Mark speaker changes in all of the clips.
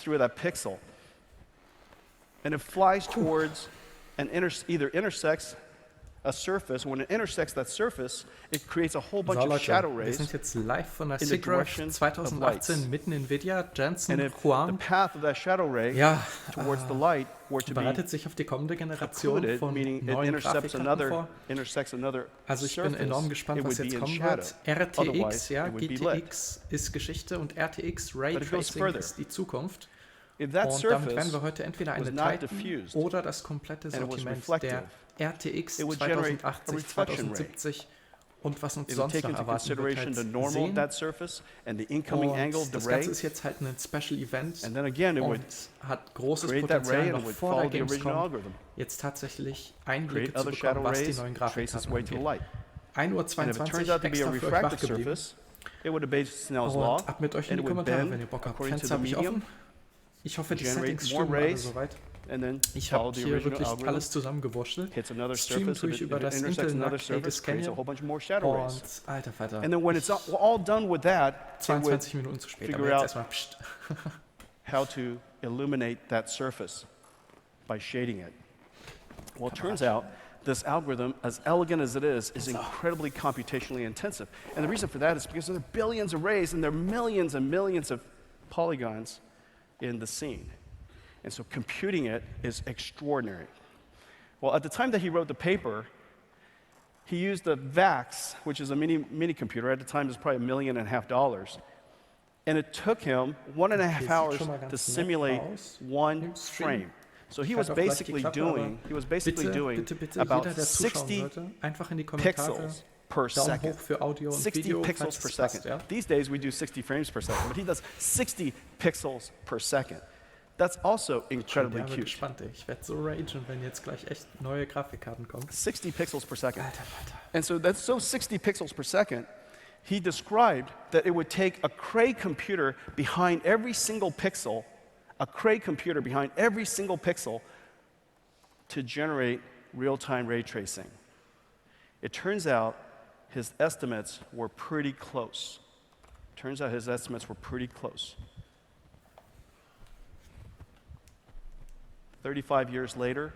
Speaker 1: through that pixel. And it flies towards and either intersects a surface. When it intersects that surface, it creates a whole bunch
Speaker 2: So,
Speaker 1: of
Speaker 2: Leute,
Speaker 1: shadow
Speaker 2: wir
Speaker 1: rays
Speaker 2: sind jetzt live von der
Speaker 1: in the
Speaker 2: SIGGRAPH
Speaker 1: direction of
Speaker 2: 2018 mitten in Nvidia. Jensen
Speaker 1: And if the
Speaker 2: Huang
Speaker 1: path of that shadow ray towards the light were to be
Speaker 2: bereitet sich auf die kommende Generation
Speaker 1: occluded,
Speaker 2: von
Speaker 1: meaning it
Speaker 2: neuen Grafikkarten vor.
Speaker 1: intersects another
Speaker 2: Also ich bin enorm
Speaker 1: surface,
Speaker 2: gespannt,
Speaker 1: it
Speaker 2: was
Speaker 1: would be
Speaker 2: jetzt
Speaker 1: in
Speaker 2: kommen
Speaker 1: shadow.
Speaker 2: wird. RTX,
Speaker 1: Otherwise,
Speaker 2: ja,
Speaker 1: it would be lit.
Speaker 2: GTX ist Geschichte und RTX
Speaker 1: But it goes
Speaker 2: Raytracing
Speaker 1: further.
Speaker 2: ist die Zukunft.
Speaker 1: If that
Speaker 2: Und damit werden
Speaker 1: surface
Speaker 2: wir heute entweder
Speaker 1: was
Speaker 2: eine
Speaker 1: not
Speaker 2: Titan
Speaker 1: diffused
Speaker 2: oder das komplette
Speaker 1: and it was
Speaker 2: Sortiment
Speaker 1: reflective,
Speaker 2: der RTX
Speaker 1: it would generate a
Speaker 2: 2080,
Speaker 1: reflection ray.
Speaker 2: 2070 und was uns
Speaker 1: it would
Speaker 2: sonst
Speaker 1: take
Speaker 2: noch
Speaker 1: into
Speaker 2: erwarten wird,
Speaker 1: consideration the
Speaker 2: halt
Speaker 1: normal of
Speaker 2: sehen.
Speaker 1: that surface and the incoming angle of
Speaker 2: Und
Speaker 1: the
Speaker 2: das
Speaker 1: ray.
Speaker 2: Ganze ist jetzt halt ein Special Event
Speaker 1: And then again, it would
Speaker 2: und hat großes
Speaker 1: create that ray
Speaker 2: Potenzial
Speaker 1: and
Speaker 2: noch
Speaker 1: it would
Speaker 2: vor der
Speaker 1: follow the original
Speaker 2: Gamescom
Speaker 1: algorithm.
Speaker 2: jetzt tatsächlich Einblicke
Speaker 1: Create
Speaker 2: zu
Speaker 1: other shadow
Speaker 2: bekommen, was die
Speaker 1: rays,
Speaker 2: neuen
Speaker 1: trace its
Speaker 2: Grafikkarten
Speaker 1: way to the
Speaker 2: angeht.
Speaker 1: light.
Speaker 2: 1:22
Speaker 1: And if it turns
Speaker 2: Uhr
Speaker 1: out to be a
Speaker 2: extra für euch wach
Speaker 1: refractive
Speaker 2: geblieben.
Speaker 1: surface, it would obey Snell's law
Speaker 2: Und ab mit euch in
Speaker 1: and
Speaker 2: die
Speaker 1: it would
Speaker 2: Kommentare,
Speaker 1: bend
Speaker 2: wenn ihr Bock habt.
Speaker 1: according to
Speaker 2: Fenster
Speaker 1: the
Speaker 2: habe ich
Speaker 1: medium,
Speaker 2: offen. Ich hoffe, die
Speaker 1: generate
Speaker 2: Settings
Speaker 1: more
Speaker 2: stimmen alle
Speaker 1: rays,
Speaker 2: soweit.
Speaker 1: and then
Speaker 2: Ich
Speaker 1: follow
Speaker 2: habe
Speaker 1: the
Speaker 2: hier
Speaker 1: original
Speaker 2: wirklich
Speaker 1: algorithm.
Speaker 2: alles zusammengewurschtelt.
Speaker 1: Hits another
Speaker 2: Streamen
Speaker 1: surface,
Speaker 2: tue
Speaker 1: if
Speaker 2: ich
Speaker 1: it
Speaker 2: über das
Speaker 1: intersects another
Speaker 2: Intel-nackige
Speaker 1: surface, creates a
Speaker 2: Scanner.
Speaker 1: whole bunch more shadow rays.
Speaker 2: Und alter Vater,
Speaker 1: And then when it's all done with that, it would
Speaker 2: 22 Minuten zu spät, aber
Speaker 1: figure
Speaker 2: jetzt
Speaker 1: out
Speaker 2: erstmal pst.
Speaker 1: how to illuminate that surface by shading it. Well, it turns out this algorithm, as elegant as it is incredibly computationally intensive. And the reason for that is because there are billions of rays and there are millions and millions of polygons in the scene. And so computing it is extraordinary. Well, at the time that he wrote the paper, he used the VAX, which is a mini computer. At the time, it was probably $1.5 million. And it took him 1.5 hours to simulate one frame. So he was basically doing
Speaker 2: bitte,
Speaker 1: about
Speaker 2: jeder, der zuschauen
Speaker 1: 60
Speaker 2: sollte, einfach in die Kommentare
Speaker 1: pixels per
Speaker 2: Daumen
Speaker 1: second.
Speaker 2: hoch für Audio und
Speaker 1: 60
Speaker 2: Video,
Speaker 1: pixels
Speaker 2: falls
Speaker 1: per
Speaker 2: es passt,
Speaker 1: second.
Speaker 2: ja?
Speaker 1: These days we do 60 frames per second, but he does 60 pixels per second. That's also incredibly
Speaker 2: Ja, bin
Speaker 1: cute.
Speaker 2: gespannt, ey. Ich werde so ragen, wenn jetzt gleich echt neue Grafikkarten kommen.
Speaker 1: 60 pixels per second.
Speaker 2: Alter Vater.
Speaker 1: And so that's 60 pixels per second. He described that it would take a Cray computer behind every single pixel, to generate real-time ray tracing. It turns out his estimates were pretty close. 35 years later,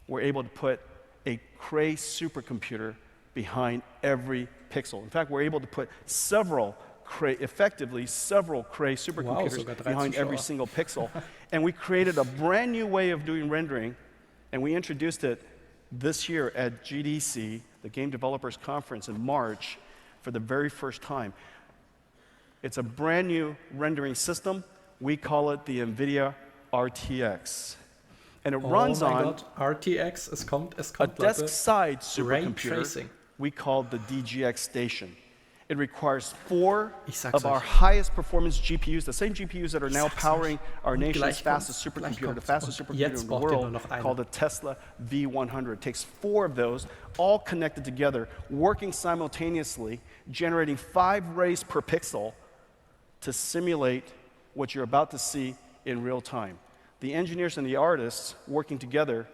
Speaker 1: we're able to put a Cray supercomputer behind every pixel. In fact, we're able to put several Cray supercomputers
Speaker 2: sogar 3
Speaker 1: behind every
Speaker 2: Zuschauer.
Speaker 1: single pixel. And we created a brand new way of doing rendering, and we introduced it this year at GDC, the Game Developers Conference in March, for the very first time. It's a brand new rendering system. We call it the Nvidia RTX. And it runs
Speaker 2: oh mein
Speaker 1: on
Speaker 2: Gott, RTX, es kommt,
Speaker 1: a
Speaker 2: Leute.
Speaker 1: desk-side
Speaker 2: Ray
Speaker 1: supercomputer
Speaker 2: tracing.
Speaker 1: we call the DGX station. It requires 4
Speaker 2: Ich sag's
Speaker 1: of our
Speaker 2: euch.
Speaker 1: highest performance GPUs, the same GPUs that are now
Speaker 2: sag's
Speaker 1: powering our
Speaker 2: Und
Speaker 1: nation's
Speaker 2: gleich
Speaker 1: fastest
Speaker 2: kommt's, gleich
Speaker 1: supercomputer, the
Speaker 2: kommt's.
Speaker 1: fastest
Speaker 2: Und
Speaker 1: supercomputer
Speaker 2: jetzt
Speaker 1: in the
Speaker 2: braucht ihr nur
Speaker 1: world,
Speaker 2: noch eine.
Speaker 1: called the Tesla V100. It takes 4 of those, all connected together, working simultaneously, generating 5 rays per pixel to simulate what you're about to see in real time. The engineers and the artists working together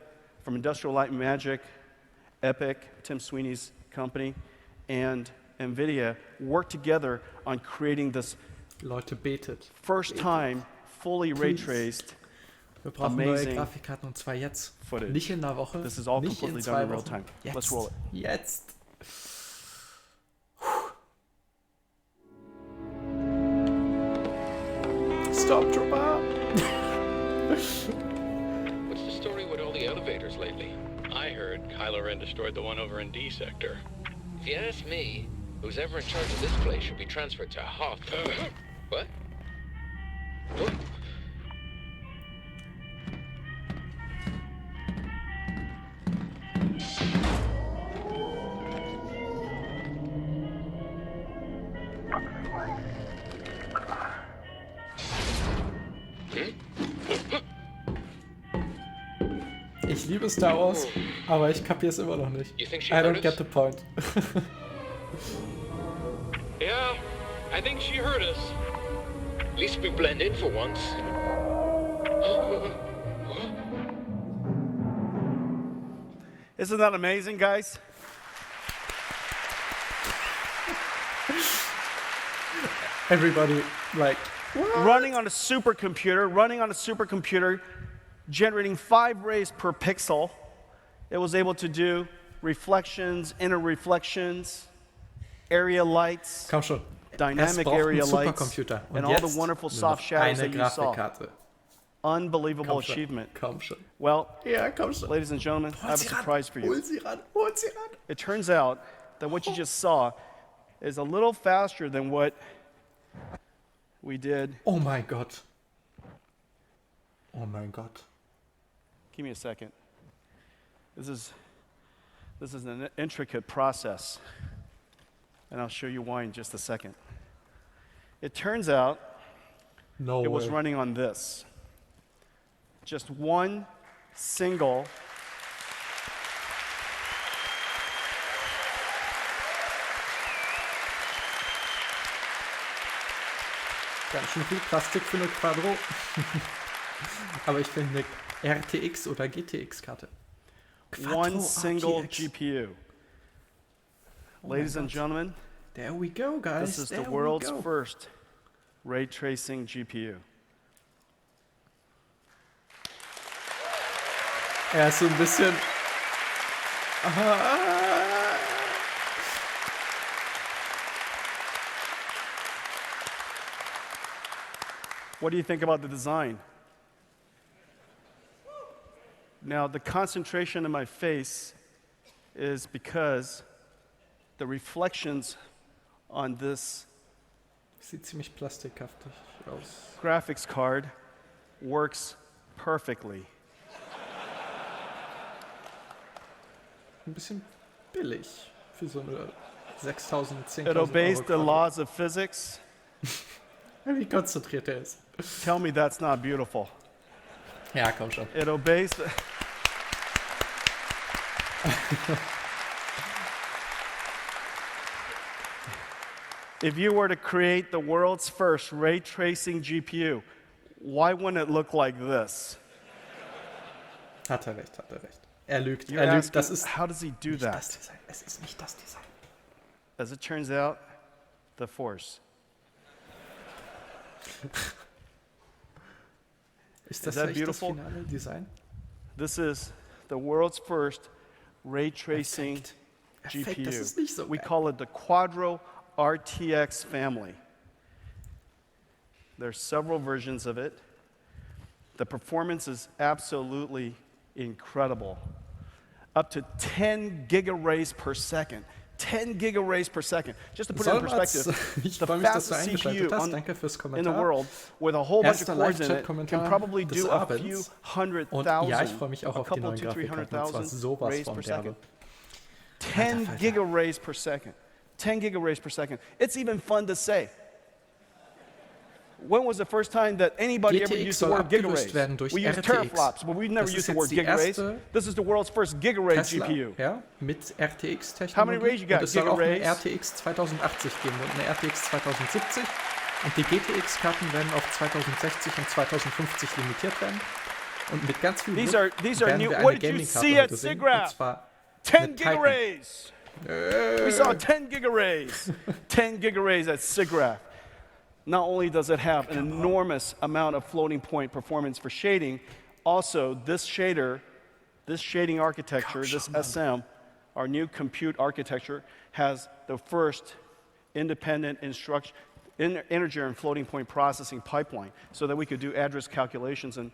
Speaker 1: from Industrial Light and Magic, Epic, Tim Sweeney's company, and Nvidia worked together on creating this
Speaker 2: Leute, betet.
Speaker 1: first time fully ray
Speaker 2: Please.
Speaker 1: traced.
Speaker 2: Wir brauchen neue
Speaker 1: Amazing
Speaker 2: Grafikkarten und zwar jetzt.
Speaker 1: footage.
Speaker 2: Nicht in einer Woche.
Speaker 1: This is all
Speaker 2: nicht
Speaker 1: completely
Speaker 2: in
Speaker 1: done
Speaker 2: 2
Speaker 1: in real
Speaker 2: Wochen.
Speaker 1: time.
Speaker 2: Jetzt.
Speaker 1: Let's roll it.
Speaker 2: Jetzt. Stormtrooper!
Speaker 3: What's the story with all the elevators lately? I heard Kylo Ren destroyed the one over in D sector.
Speaker 4: If you ask me, who's ever in charge of this place should be transferred to Hoth. What? What?
Speaker 2: Ich liebe Star Wars, aber ich kapier's immer noch nicht.
Speaker 4: You think she
Speaker 2: I
Speaker 4: heard
Speaker 2: don't
Speaker 4: us?
Speaker 2: get the point.
Speaker 3: Yeah, I think she heard us.
Speaker 4: At least we blend in for once.
Speaker 1: Isn't that amazing, guys?
Speaker 2: Everybody, like,
Speaker 1: running on a supercomputer, generating 5 rays per pixel. It was able to do reflections, inner reflections, area lights,
Speaker 2: Komm schon.
Speaker 1: dynamic
Speaker 2: braucht
Speaker 1: area
Speaker 2: einen
Speaker 1: lights,
Speaker 2: Supercomputer. Und
Speaker 1: and all the
Speaker 2: jetzt
Speaker 1: wonderful
Speaker 2: nur
Speaker 1: soft
Speaker 2: noch
Speaker 1: shadows
Speaker 2: eine
Speaker 1: that you saw.
Speaker 2: Grafikkarte.
Speaker 1: Unbelievable
Speaker 2: Komm schon.
Speaker 1: achievement.
Speaker 2: Komm schon.
Speaker 1: Well,
Speaker 2: Ja, komm schon.
Speaker 1: ladies and gentlemen, I have a surprise for you.
Speaker 2: Hol sie ran. Hol sie ran.
Speaker 1: It turns out that what you just saw is a little faster than what we did.
Speaker 2: Oh mein Gott. Oh mein Gott.
Speaker 1: Give me a second. This is an intricate process, and I'll show you why in just a second. It turns out
Speaker 2: No
Speaker 1: it was
Speaker 2: way.
Speaker 1: running on this. Just one single
Speaker 2: Ganz schön viel Plastik für eine Quadro. Aber ich finde eine RTX oder GTX-Karte.
Speaker 1: one single
Speaker 2: RTX.
Speaker 1: GPU. Ladies and gentlemen,
Speaker 2: There we go, guys.
Speaker 1: this is
Speaker 2: There
Speaker 1: the
Speaker 2: we
Speaker 1: world's
Speaker 2: go.
Speaker 1: first ray tracing GPU.
Speaker 2: Er ist so ein bisschen...
Speaker 1: What do you think about the design? Now, the concentration in my face is because the reflections on this
Speaker 2: Sieht ziemlich plastikhaftig aus.
Speaker 1: graphics card works perfectly.
Speaker 2: Ein bisschen billig für so eine 6.000, 10.000
Speaker 1: It obeys
Speaker 2: Euro
Speaker 1: the
Speaker 2: Quadro.
Speaker 1: laws of physics.
Speaker 2: Wie konzentriert er ist.
Speaker 1: Tell me that's not beautiful.
Speaker 2: Ja, komm schon.
Speaker 1: It obeys the... If you were to create the world's first ray tracing GPU, why wouldn't it look like this?
Speaker 2: Hat er recht, hat er recht. Er lügt,
Speaker 1: You're
Speaker 2: er lügt.
Speaker 1: asking,
Speaker 2: Das ist
Speaker 1: how does he do
Speaker 2: nicht
Speaker 1: that?
Speaker 2: das Design. Es ist nicht das Design.
Speaker 1: As it turns out, the force.
Speaker 2: Ist das
Speaker 1: that
Speaker 2: echt
Speaker 1: beautiful?
Speaker 2: das finale Design?
Speaker 1: This is the world's first ray tracing
Speaker 2: Perfekt. Perfekt, das ist
Speaker 1: GPU.
Speaker 2: nicht so
Speaker 1: We
Speaker 2: geil.
Speaker 1: call it the Quadro RTX family. There's several versions of it. The performance is absolutely incredible. Up to 10 gigaраys per second. 10 gigaраys per second. Just to put it in perspective,
Speaker 2: Ich
Speaker 1: the
Speaker 2: freue mich, dass du
Speaker 1: fastest
Speaker 2: eingeschaltet
Speaker 1: CPU
Speaker 2: hast. Danke fürs
Speaker 1: in the
Speaker 2: Kommentar.
Speaker 1: world with a whole bunch of
Speaker 2: Erster
Speaker 1: cores in it
Speaker 2: Live-Chat-Kommentar
Speaker 1: can probably
Speaker 2: des
Speaker 1: do a few
Speaker 2: Abends.
Speaker 1: hundred
Speaker 2: Und ja, ich
Speaker 1: thousand,
Speaker 2: freue mich auch
Speaker 1: a
Speaker 2: auf die
Speaker 1: couple
Speaker 2: neuen
Speaker 1: to 300,000
Speaker 2: Grafikkarten. Und zwar sowas
Speaker 1: rays
Speaker 2: von
Speaker 1: per
Speaker 2: derbe.
Speaker 1: second. 10
Speaker 2: Falter.
Speaker 1: gigaраys per second. 10 gigaраys per second. It's even fun to say. When was the first time that anybody ever
Speaker 2: GTX
Speaker 1: used the
Speaker 2: soll
Speaker 1: word
Speaker 2: abgelöst
Speaker 1: gigaраys?
Speaker 2: werden durch
Speaker 1: We use
Speaker 2: RTX.
Speaker 1: teraflops, but we've never
Speaker 2: Das
Speaker 1: used
Speaker 2: ist
Speaker 1: the word
Speaker 2: jetzt die
Speaker 1: gigaраys.
Speaker 2: erste
Speaker 1: This is the world's first gigaray
Speaker 2: Tesla,
Speaker 1: GPU.
Speaker 2: ja, mit RTX-Technologie.
Speaker 1: How many rays you got?
Speaker 2: Und es soll auch eine
Speaker 1: Giga-rays?
Speaker 2: RTX 2080 geben und eine RTX 2070. Und die GTX-Karten werden auf 2060 und 2050 limitiert werden. Und mit ganz viel
Speaker 1: These
Speaker 2: Glück
Speaker 1: are
Speaker 2: werden
Speaker 1: new.
Speaker 2: wir
Speaker 1: What
Speaker 2: eine
Speaker 1: did you
Speaker 2: Gaming-Karte
Speaker 1: see at
Speaker 2: heute sehen. Und
Speaker 1: SIGGRAPH?
Speaker 2: zwar
Speaker 1: 10
Speaker 2: eine Titan.
Speaker 1: gigarays. We saw 10 gigarays. 10 gigarays at SIGGRAPH. Not only does it have an enormous amount of floating point performance for shading, also this shading architecture, this SM, our new compute architecture, has the first independent integer and floating point processing pipeline so that we could do address calculations and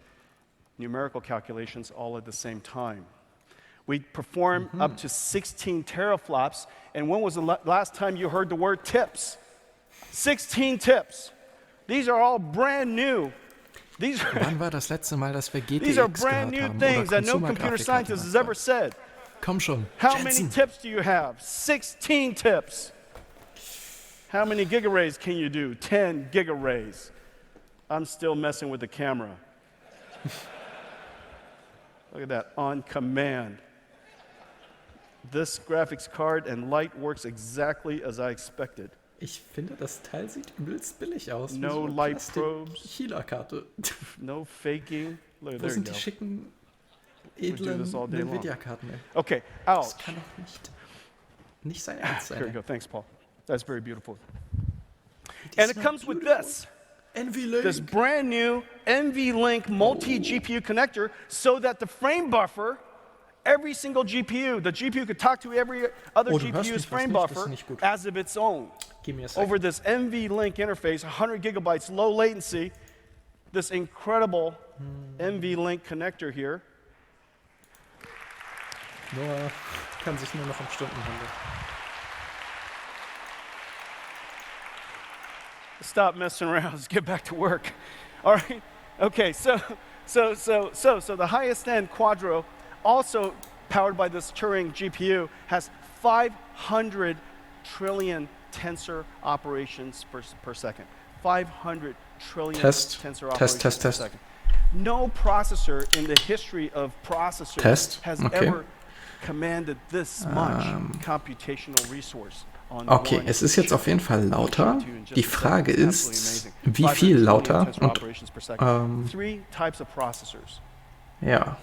Speaker 1: numerical calculations all at the same time. We perform up to 16 teraflops, and when was the last time you heard the word tips? 16 tips. These are all brand new. These are,
Speaker 2: Wann war das letzte Mal, dass wir GTX
Speaker 1: these are brand
Speaker 2: gehört
Speaker 1: new
Speaker 2: haben?
Speaker 1: things
Speaker 2: Oder
Speaker 1: that no computer scientist has ever said.
Speaker 2: Komm schon,
Speaker 1: How many
Speaker 2: Jensen.
Speaker 1: tips do you have? 16 tips. How many gigarays can you do? 10 gigarays. I'm still messing with the camera. Look at that, on command. This graphics card and light works exactly as I expected.
Speaker 2: Ich finde, das Teil sieht übelst billig aus. wie
Speaker 1: No
Speaker 2: so eine
Speaker 1: light probes.
Speaker 2: China-Karte.
Speaker 1: No faking. Look,
Speaker 2: Wo
Speaker 1: there you
Speaker 2: sind die
Speaker 1: go.
Speaker 2: schicken,
Speaker 1: do
Speaker 2: edlen
Speaker 1: this all day long.
Speaker 2: Nvidia-Karten? ey?
Speaker 1: Okay,
Speaker 2: Das
Speaker 1: ouch.
Speaker 2: kann doch nicht sein Ernst sein.
Speaker 1: Here we
Speaker 2: ey.
Speaker 1: go. Thanks, Paul. That's very beautiful.
Speaker 2: Die
Speaker 1: And
Speaker 2: ist
Speaker 1: it
Speaker 2: noch
Speaker 1: comes with
Speaker 2: beautiful.
Speaker 1: this. this brand new NVLink multi-GPU connector so that the frame buffer, every single GPU, the GPU could talk to every other
Speaker 2: Oh, du hörst
Speaker 1: GPU's
Speaker 2: mich
Speaker 1: frame
Speaker 2: fast nicht, das ist
Speaker 1: buffer
Speaker 2: nicht gut.
Speaker 1: as of its own.
Speaker 2: Gib mir a sec.
Speaker 1: Over this NVLink interface, 100 gigabytes, low latency, this incredible NVLink connector here.
Speaker 2: Noah kann sich nur noch um Stunden handeln.
Speaker 1: Stop messing around. Let's get back to work. All right. Okay. So the highest end Quadro, also powered by this Turing GPU, has 500 trillion tensor operations per second. 500 trillion tensor operations per second. No processor in the history of processors has ever commanded this much computational resource.
Speaker 5: Okay, es ist jetzt auf jeden Fall lauter. Die Frage ist, wie viel lauter? Und, ja.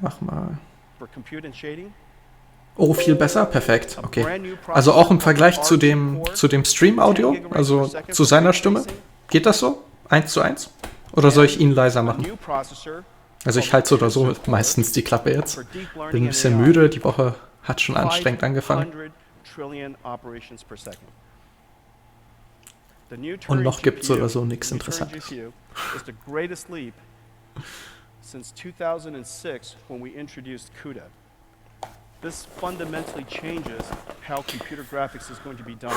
Speaker 5: Mach mal. Oh, viel besser? Perfekt. Okay. Also auch im Vergleich zu dem Stream-Audio, also zu seiner Stimme. Geht das so? 1:1? Oder soll ich ihn leiser machen? Also ich halte so oder so meistens die Klappe jetzt. Bin ein bisschen müde, die Woche hat schon anstrengend angefangen. Und noch gibt es so oder so nichts Interessantes.
Speaker 1: Since 2006, when we introduced CUDA. This fundamentally changes how computer graphics is going to be done.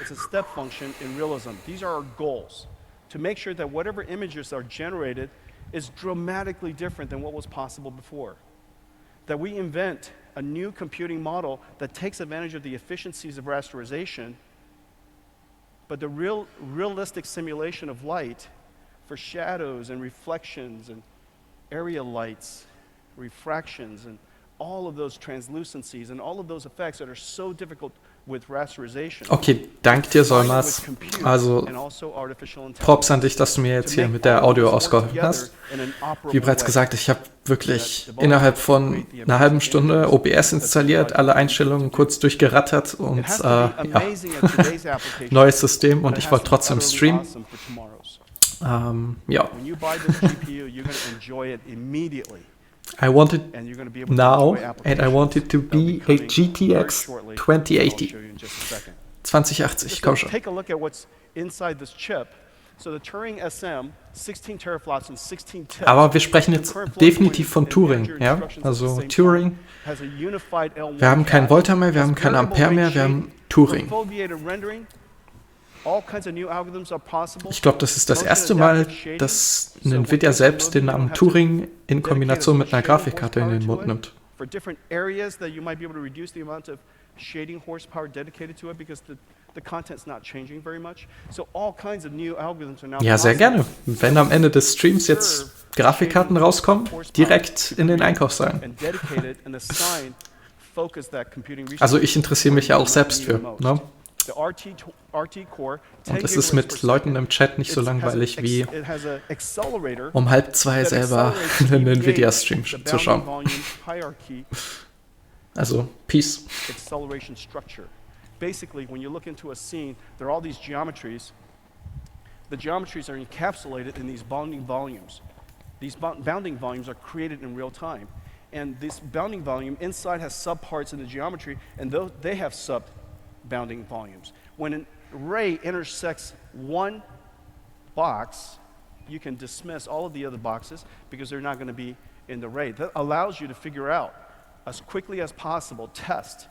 Speaker 1: It's a step function in realism. These are our goals, to make sure that whatever images are generated is dramatically different than what was possible before. That we invent a new computing model that takes advantage of the efficiencies of rasterization, but the realistic simulation of light for shadows and reflections and area lights, refractions, and all of those translucencies and all of those effects that are so difficult with rasterization.
Speaker 5: Okay, danke dir, Solmaz. Also, Props an dich, dass du mir jetzt hier mit der Audio ausgeholfen hast. Wie bereits gesagt, ich habe wirklich innerhalb von einer halben Stunde OBS installiert, alle Einstellungen kurz durchgerattert und ja, neues System und ich wollte trotzdem streamen. Ja. I want it now and I want it to be a GTX 2080. 2080, komm schon. Aber wir sprechen jetzt definitiv von Turing, ja? Also Turing. Wir haben kein Volta mehr, wir haben kein Ampere mehr, wir haben Turing. Ich glaube, das ist das erste Mal, dass Nvidia selbst den Namen Turing in Kombination mit einer Grafikkarte in den Mund nimmt. Ja, sehr gerne. Wenn am Ende des Streams jetzt Grafikkarten rauskommen, direkt in den Einkaufswagen. Also ich interessiere mich ja auch selbst für, ne? Und es ist mit Leuten im Chat nicht so langweilig wie um 1:30 selber einen Nvidia-Stream zu schauen. Also, Peace.
Speaker 1: Basically, when you look into a scene, there are all these geometries. The geometries are encapsulated in these bounding volumes. These bounding volumes are created in real time. And this bounding volume inside has subparts in the geometry, and they have sub-bounding volumes. When an array intersects one box, you can dismiss all of the other boxes because they're not going to be in the array. That allows you to figure out, as quickly as possible, test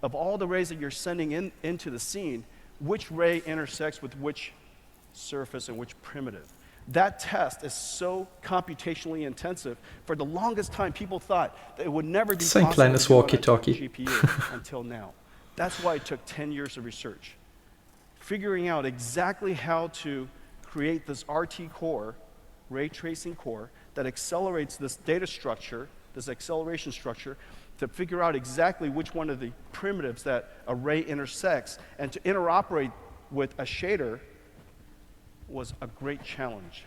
Speaker 1: of all the rays that you're sending into the scene, which ray intersects with which surface and which primitive. That test is so computationally intensive. For the longest time, people thought that it would never be possible to do on a GPU until now. That's why it took 10 years of research. Figuring out exactly how to create this RT core, ray tracing core, that accelerates this data structure, this acceleration structure, to figure out exactly which one of the primitives that a ray intersects, and to interoperate with a shader was a great challenge.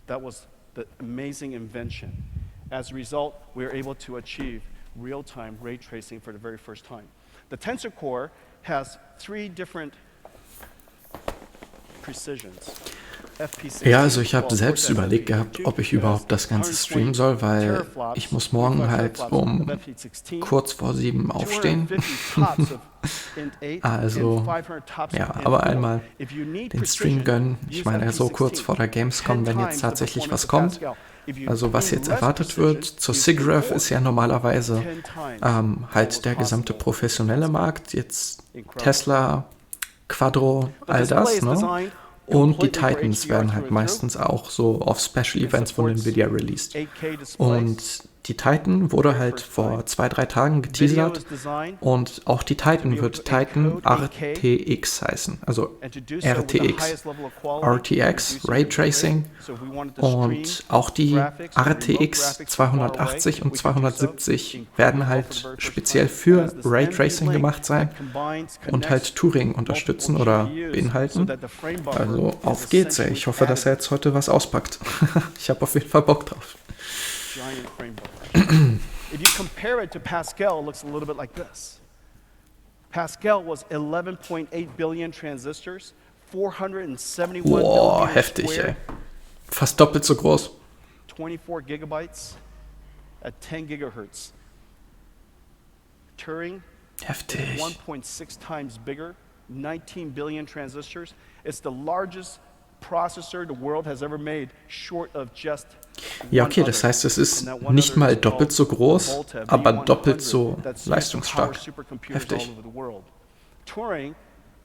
Speaker 1: That was the amazing invention. As a result, we were able to achieve real-time ray tracing for the very first time. The Tensor Core has three different
Speaker 5: Ja, also ich habe selbst überlegt gehabt, ob ich überhaupt das Ganze streamen soll, weil ich muss morgen halt um kurz vor 7 aufstehen. Also, ja, aber einmal den Stream gönnen. Ich meine, so kurz vor der Gamescom, wenn jetzt tatsächlich was kommt. Also was jetzt erwartet wird zur SIGGRAPH ist ja normalerweise halt der gesamte professionelle Markt, jetzt Tesla, Quadro, all das, ne? Und die Titans werden halt meistens auch so auf Special Events von Nvidia released. Und die Titan wurde halt vor 2-3 Tagen geteasert und auch die Titan wird Titan RTX heißen, also RTX, RTX, Raytracing und auch die RTX 280 und 270 werden halt speziell für Raytracing gemacht sein und halt Turing unterstützen oder beinhalten. Also auf geht's, ey. Ich hoffe, dass er jetzt heute was auspackt. Ich habe auf jeden Fall Bock drauf.
Speaker 1: Giant frame buffer. If you compare it to Pascal, it looks a little bit like this. Pascal was 11.8 billion transistors, 471
Speaker 5: Boah,
Speaker 1: millimeters
Speaker 5: heftig,
Speaker 1: square,
Speaker 5: ey. Fast doppelt so groß.
Speaker 1: 24 gigabytes at 10 gigahertz. Turing
Speaker 5: Heftig.
Speaker 1: is 1.6 times bigger, 19 billion transistors. It's the largest processor the world has ever made, short of just
Speaker 5: Ja, okay, das heißt, es ist nicht mal doppelt so groß, aber doppelt so leistungsstark. Heftig.
Speaker 1: Turing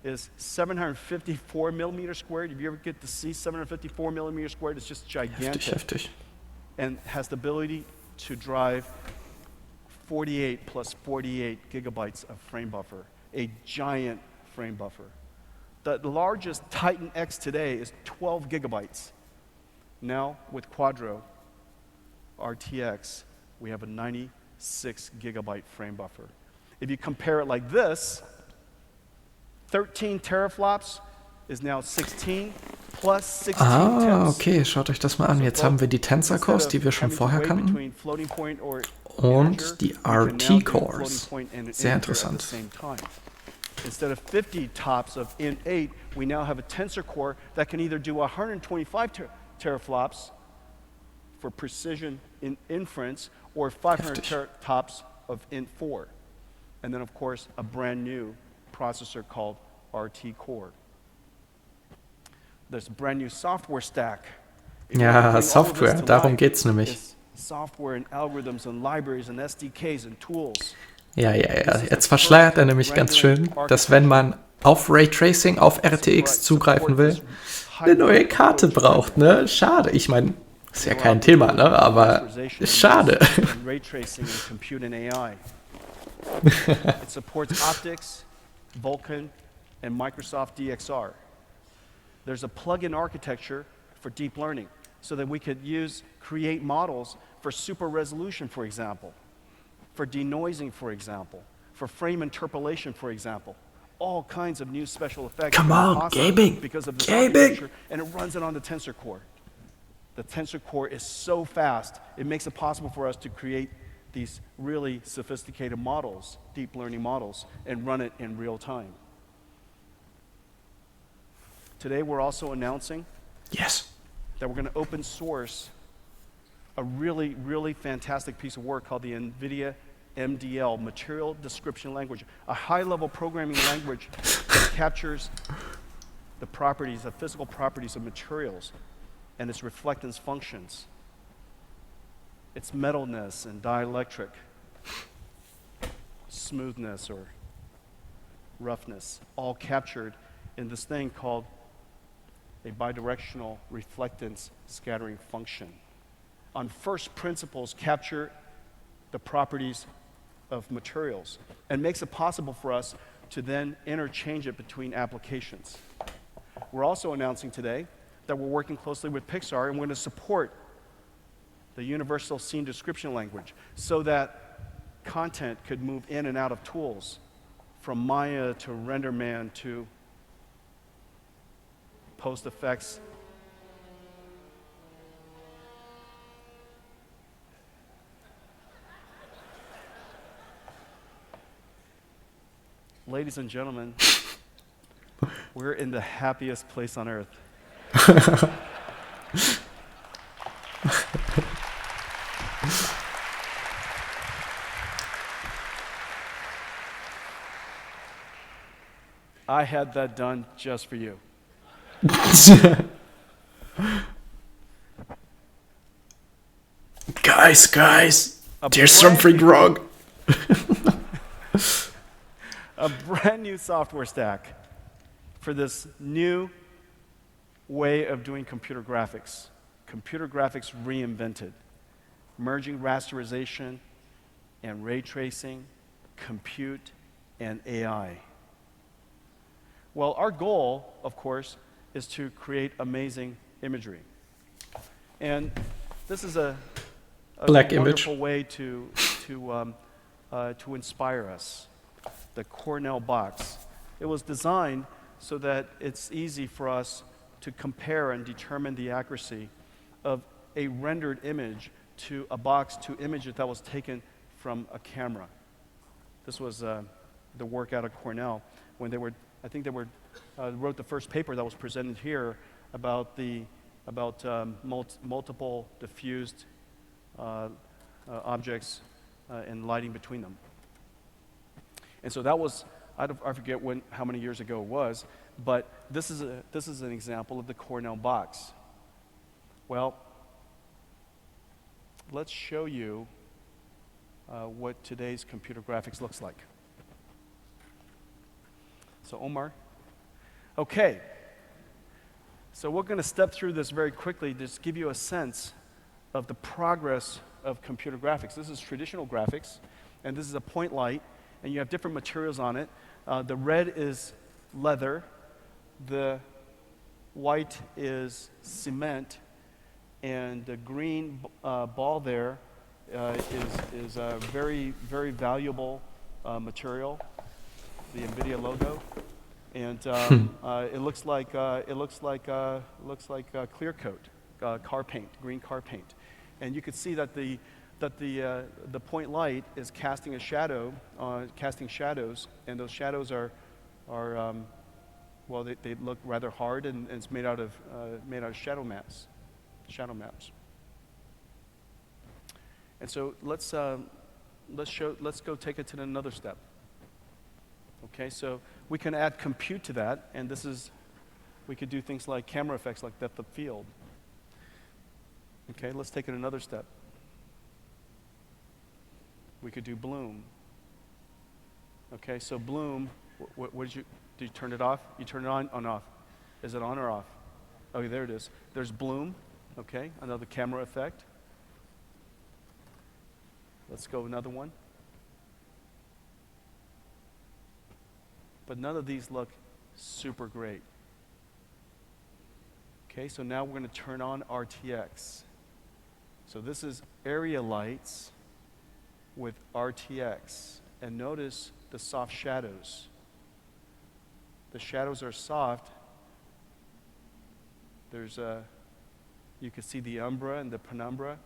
Speaker 1: is 754 millimeters squared. If you ever get to see 754 millimeters squared, it's just gigantic.
Speaker 5: Heftig, heftig.
Speaker 1: And has the ability to drive 48 plus 48 gigabytes of frame buffer, a giant frame buffer. The largest Titan X today is 12 gigabytes. Now, with Quadro RTX, we have a 96 gigabyte frame buffer. If you compare it like this, 13 teraflops is now 16 plus 16
Speaker 5: Ah, okay, schaut euch das mal an. Jetzt haben wir die Tensor-Cores, die wir schon vorher kannten, und die RT-Cores. Sehr interessant.
Speaker 1: Instead of 50 tops of N8, we now have a tensor core that can either do 125 teraflops for precision in inference or 500 tops of N4. And then, of course, a brand new processor called RT Core. There's a brand new software stack.
Speaker 5: Ja, Software, darum geht's nämlich.
Speaker 1: Software and algorithms and libraries and SDKs and tools.
Speaker 5: Ja. Jetzt verschleiert er nämlich ganz schön, dass wenn man auf Raytracing, auf RTX zugreifen will, eine neue Karte braucht, ne? Schade. Ich meine, ist ja kein Thema, ne? Aber schade.
Speaker 1: Raytracing and compute and AI. It supports optics, Vulkan, and Microsoft DXR. There's a plug-in architecture for deep learning so that we could create models for super resolution, for example, for denoising, for example, for frame interpolation, for example. All kinds of new special effects.
Speaker 5: Come on, gaming,
Speaker 1: because of this
Speaker 5: gaming.
Speaker 1: architecture, and it runs it on the tensor core. The tensor core is so fast, it makes it possible for us to create these really sophisticated models, deep learning models, and run it in real time. Today we're also announcing that we're going to open source a really, really fantastic piece of work called the NVIDIA MDL, Material Description Language, a high-level programming language that captures the properties, the physical properties of materials and its reflectance functions, its metalness and dielectric, smoothness or roughness, all captured in this thing called a bidirectional reflectance scattering function. On first principles, capture the properties of materials and makes it possible for us to then interchange it between applications. We're also announcing today that we're working closely with Pixar and we're going to support the universal scene description language so that content could move in and out of tools from Maya to RenderMan to post effects. Ladies and gentlemen, We're in the happiest place on earth. I had that done just for you.
Speaker 5: Guys, there's something wrong.
Speaker 1: A brand new software stack for this new way of doing computer graphics. Computer graphics reinvented, merging rasterization and ray tracing, compute, and AI. Well, our goal, of course, is to create amazing imagery. And this is a
Speaker 5: Black
Speaker 1: wonderful
Speaker 5: image.
Speaker 1: way to inspire us. The Cornell box. It was designed so that it's easy for us to compare and determine the accuracy of a rendered image to a box to image that was taken from a camera. This was the work out of Cornell when they were, I think they were, wrote the first paper that was presented here about multiple diffused objects and lighting between them. And so that was, I forget how many years ago it was, but this is an example of the Cornell box. Well, let's show you what today's computer graphics looks like. So Omar, okay. So we're going to step through this very quickly, just give you a sense of the progress of computer graphics. This is traditional graphics, and this is a point light, and you have different materials on it. The red is leather, the white is cement, and the green ball there is a very, very valuable material, the Nvidia logo, and it looks like clear coat, car paint, green car paint, and you could see that the point light is casting a shadow, casting shadows, and those shadows are well, they look rather hard, and it's made out of shadow maps. And so let's go take it to another step. Okay, so we can add compute to that, and we could do things like camera effects, like depth of field. Okay, let's take it another step. We could do bloom. Okay, so bloom, what did you turn it off? You turn it on off? Is it on or off? Okay, there it is. There's bloom, okay, another camera effect. Let's go another one. But none of these look super great. Okay, so now we're going to turn on RTX. So this is area lights with RTX. And notice the soft shadows. The shadows are soft. You can see the umbra and the penumbra.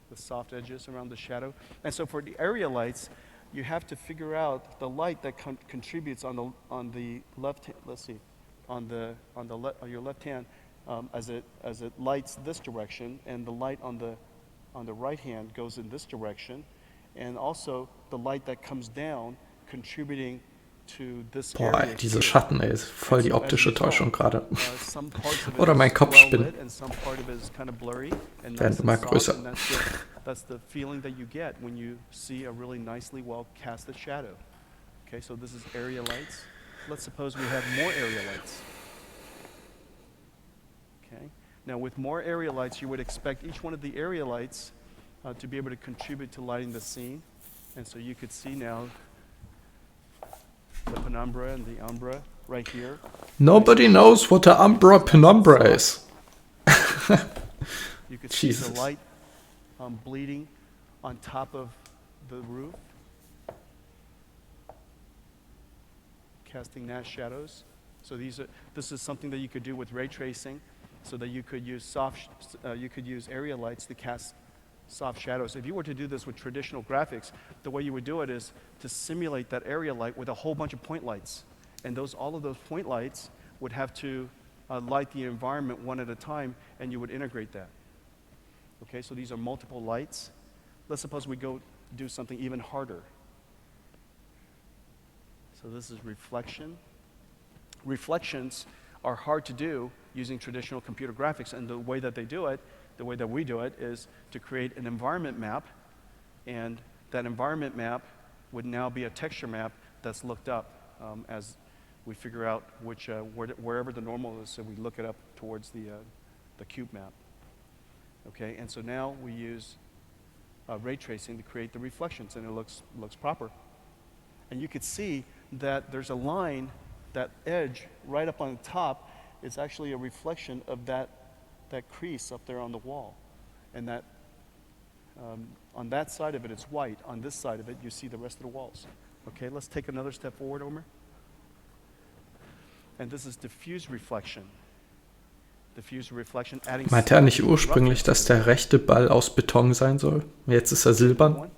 Speaker 1: The soft edges around the shadow. And so for the area lights, you have to figure out the light that contributes on the left. Let's see, on your left hand, as it lights this direction, and the light on the right hand goes in this direction, and also the light that comes down contributing to this
Speaker 5: Boah,
Speaker 1: area
Speaker 5: diese
Speaker 1: here.
Speaker 5: Schatten, ey, ist voll die
Speaker 1: And so
Speaker 5: optische
Speaker 1: as a
Speaker 5: Täuschung
Speaker 1: result,
Speaker 5: gerade.
Speaker 1: some parts of it
Speaker 5: Oder mein
Speaker 1: is
Speaker 5: Kopf
Speaker 1: well
Speaker 5: spinnt.
Speaker 1: lit and some part of it is kind of blurry and
Speaker 5: Werden
Speaker 1: nice
Speaker 5: immer
Speaker 1: and soft,
Speaker 5: größer.
Speaker 1: and that's the feeling that you get when you see a really nicely well casted shadow. Okay, so this is area lights. Let's suppose we have more area lights. Okay, now with more area lights, you would expect each one of the area lights to be able to contribute to lighting the scene, and so you could see now the penumbra and the umbra right here.
Speaker 5: Nobody knows what a umbra penumbra is.
Speaker 1: You could see
Speaker 5: Jesus.
Speaker 1: the light bleeding on top of the roof, casting Nash shadows. So this is something that you could do with ray tracing, so that you could use area lights to cast soft shadows. If you were to do this with traditional graphics, the way you would do it is to simulate that area light with a whole bunch of point lights. And all of those point lights would have to light the environment one at a time, and you would integrate that. Okay, so these are multiple lights. Let's suppose we go do something even harder. So this is reflection. Reflections are hard to do using traditional computer graphics, and the way that they do it, the way that we do it, is to create an environment map, and that environment map would now be a texture map that's looked up as we figure out wherever the normal is, so we look it up towards the cube map. Okay, and so now we use ray tracing to create the reflections, and it looks proper. And you could see that there's a line, that edge right up on the top is actually a reflection of that crease up there on the wall. And that on that side of it, it's white. On this side of it, you see the rest of the walls. Okay, let's take another step forward, Omer. And this is diffuse reflection. Diffuse reflection, adding.
Speaker 5: Meinte er nicht ursprünglich, dass der rechte Ball aus Beton sein soll? Jetzt ist er silbern.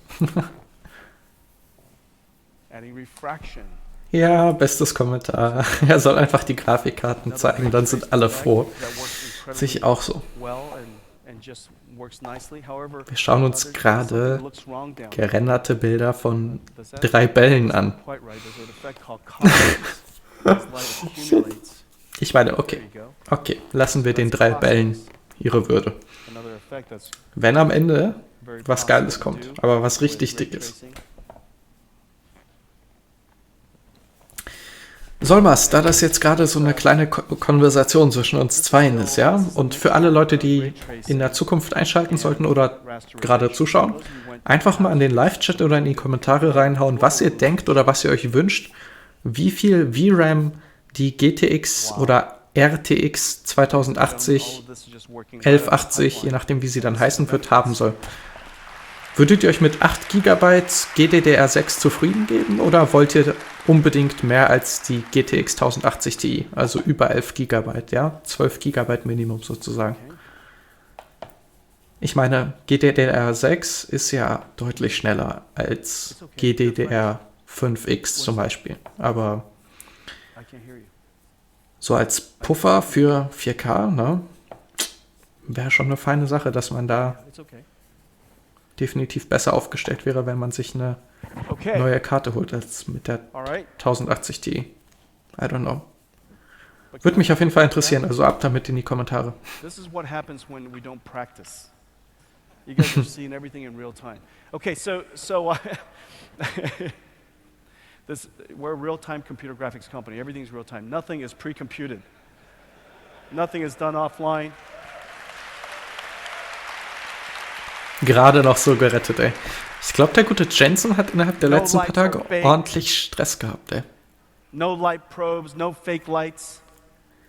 Speaker 1: Adding refraction.
Speaker 5: Ja, bestes Kommentar. Er soll einfach die Grafikkarten zeigen, dann sind alle froh. Sehe ich auch so. Wir schauen uns gerade gerenderte Bilder von 3 Bällen an. Ich meine, okay, lassen wir den 3 Bällen ihre Würde. Wenn am Ende was Geiles kommt, aber was richtig Dickes. Solmas, da das jetzt gerade so eine kleine Konversation zwischen uns zweien ist, ja, und für alle Leute, die in der Zukunft einschalten sollten oder gerade zuschauen, einfach mal in den Live-Chat oder in die Kommentare reinhauen, was ihr denkt oder was ihr euch wünscht, wie viel VRAM die GTX oder RTX 2080, 1180, je nachdem wie sie dann heißen wird, haben soll. Würdet ihr euch mit 8 GB GDDR6 zufrieden geben oder wollt ihr unbedingt mehr als die GTX 1080 Ti, also über 11 GB, ja, 12 GB Minimum sozusagen. Ich meine, GDDR6 ist ja deutlich schneller als GDDR5X zum Beispiel, aber so als Puffer für 4K, ne, wäre schon eine feine Sache, dass man da definitiv besser aufgestellt wäre, wenn man sich eine neue Karte holt als mit der 1080 Ti. I don't know. Würde mich auf jeden Fall interessieren, also ab damit in die Kommentare.
Speaker 1: This is what happens when we don't practice. You guys are seeing everything in real time. Okay, so we're a real-time computer graphics company. Everything's real time. Nothing is pre-computed. Nothing is done offline.
Speaker 5: Gerade noch so gerettet, ey. Ich glaube, der gute Jensen hat innerhalb der letzten paar Tage ordentlich Stress gehabt, ey.
Speaker 1: No light probes, no fake lights,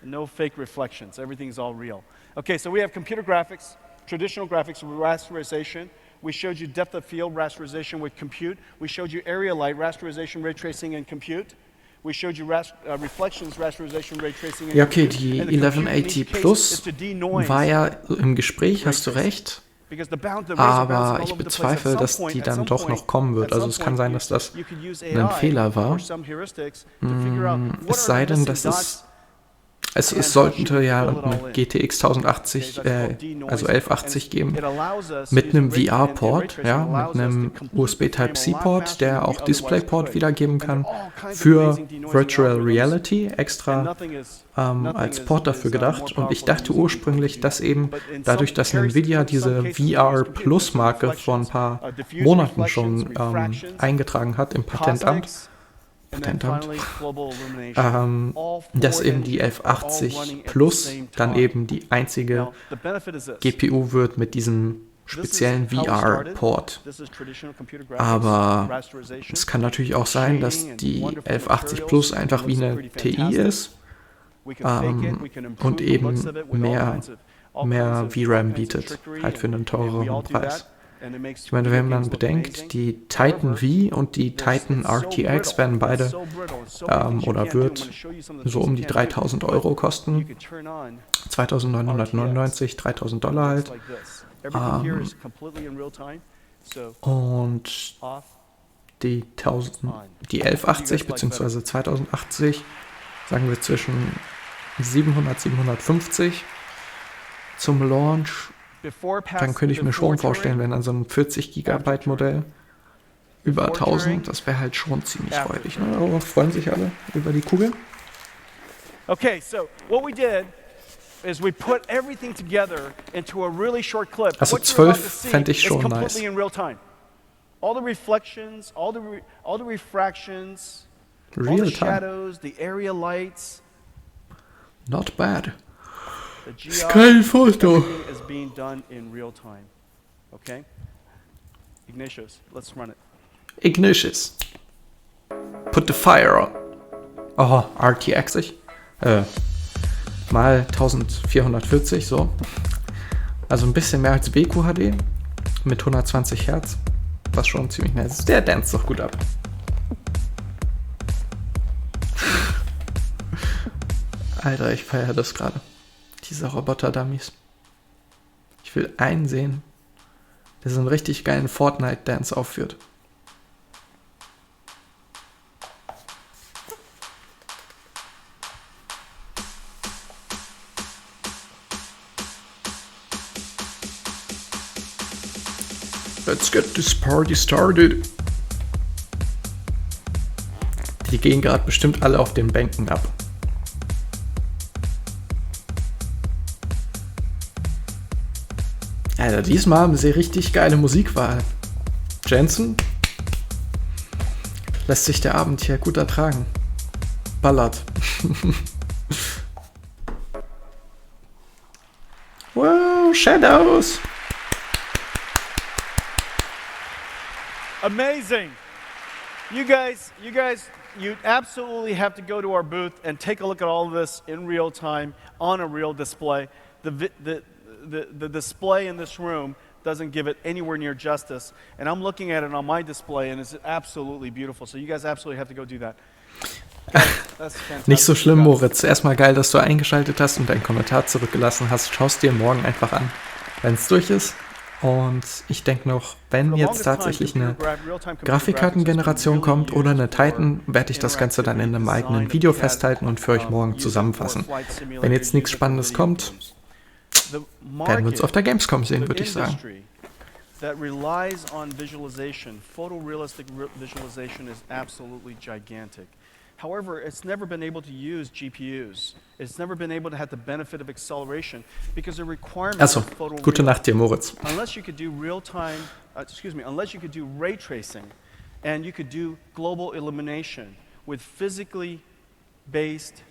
Speaker 1: no fake reflections. Everything's all real. Okay, so we have computer graphics, traditional graphics with rasterization. We showed you depth of field rasterization with compute. We showed you area light rasterization, ray tracing, and compute. We showed you reflections, rasterization, ray tracing, and
Speaker 5: ja, okay, die 1180 Plus war ja im Gespräch, hast du recht. Aber ich bezweifle, dass die dann doch noch kommen wird. Also es kann sein, dass das ein Fehler war. Es sei denn, dass es sollte ja eine GTX 1080, also 1180 geben, mit einem VR-Port, ja, mit einem USB Type-C-Port, der auch DisplayPort wiedergeben kann, für Virtual Reality, extra als Port dafür gedacht. Und ich dachte ursprünglich, dass eben dadurch, dass Nvidia diese VR-Plus-Marke vor ein paar Monaten schon eingetragen hat im Patentamt, dass eben die 1180 Plus dann eben die einzige GPU wird mit diesem speziellen VR-Port. Aber es kann natürlich auch sein, dass die 1180 Plus einfach wie eine TI ist und eben mehr VRAM bietet, halt für einen teureren Preis. Ich meine, wenn man bedenkt, die Titan V und die Titan RTX werden beide oder wird so um die 3.000 € kosten. $2.999, $3.000 halt. Und die 1180 bzw. 2080, sagen wir zwischen 700, 750 zum Launch. Dann könnte ich mir schon vorstellen, wenn dann so ein 40 GB Modell über 1000, das wäre halt schon ziemlich räudig. Ne? Aber freuen sich alle über die Kugel.
Speaker 1: Okay, so what we did is we put everything together into a really short clip.
Speaker 5: Also
Speaker 1: What you're about
Speaker 5: 12
Speaker 1: to see
Speaker 5: fände ich
Speaker 1: is
Speaker 5: schon
Speaker 1: completely
Speaker 5: nice.
Speaker 1: in real time. All the reflections, all the refractions, all
Speaker 5: Real
Speaker 1: the
Speaker 5: time.
Speaker 1: shadows, the area lights,
Speaker 5: Not bad.
Speaker 1: the
Speaker 5: Ist kein Foto.
Speaker 1: everything is being done in real time. Okay? Ignatius, let's run it.
Speaker 5: Ignitions. Put the fire on. Oh, RTX. Mal 1440, so. Also ein bisschen mehr als WQHD mit 120 Hertz, was schon ziemlich nice ist. Der danzt doch gut ab. Alter, ich feiere das gerade. Diese Roboter-Dummies. Ich will einen sehen, der so einen richtig geilen Fortnite-Dance aufführt. Let's get this party started. Die gehen gerade bestimmt alle auf den Bänken ab. Alter, diesmal haben sie richtig geile Musikwahl. Jensen lässt sich der Abend hier gut ertragen. Ballert. Wow, Shadows.
Speaker 1: Amazing. You guys, you absolutely have to go to our booth and take a look at all of this in real time on a real display. The display in this room doesn't give it anywhere near justice. And I'm looking at it on my display and it's absolutely beautiful. So you guys absolutely have to go do that. That's fantastic.
Speaker 5: Nicht so schlimm, Moritz. Erstmal geil, dass du eingeschaltet hast und deinen Kommentar zurückgelassen hast. Schau es dir morgen einfach an, wenn es durch ist. Und ich denke noch, wenn jetzt tatsächlich eine Grafikkartengeneration kommt oder eine Titan, werde ich das Ganze dann in einem eigenen Video festhalten und für euch morgen zusammenfassen. Wenn jetzt nichts Spannendes kommt, werden wir uns auf der Gamescom sehen, würde ich sagen.
Speaker 1: That relies on visualization, photorealistic visualization is absolutely gigantic. However, it's never been able to use GPUs. It's never been able to have the benefit of acceleration because the requirements
Speaker 5: Achso,
Speaker 1: of photorealism.
Speaker 5: gute Nacht dir, Moritz.
Speaker 1: Unless you could do real-time, unless you could do ray tracing, and you could do global illumination with physically based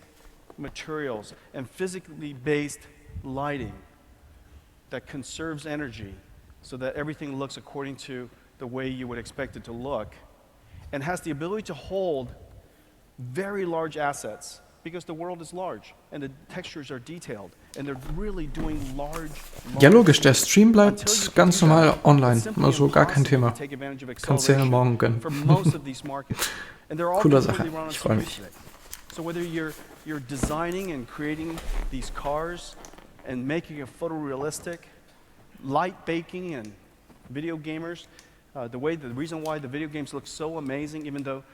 Speaker 1: materials and physically based lighting that conserves energy so that everything looks according to the way you would expect it to look, and has the ability to hold very large assets because the world is large and the textures are detailed and they're really doing large.
Speaker 5: Ja, logisch, der Stream bleibt ganz normal online, also gar kein Thema. Kannst du ja morgen gönnen. Coole Sache, ich freue mich.
Speaker 1: So whether you're designing and creating these cars and making it photorealistic, light baking and video gamers, the reason why the video games look so amazing, even though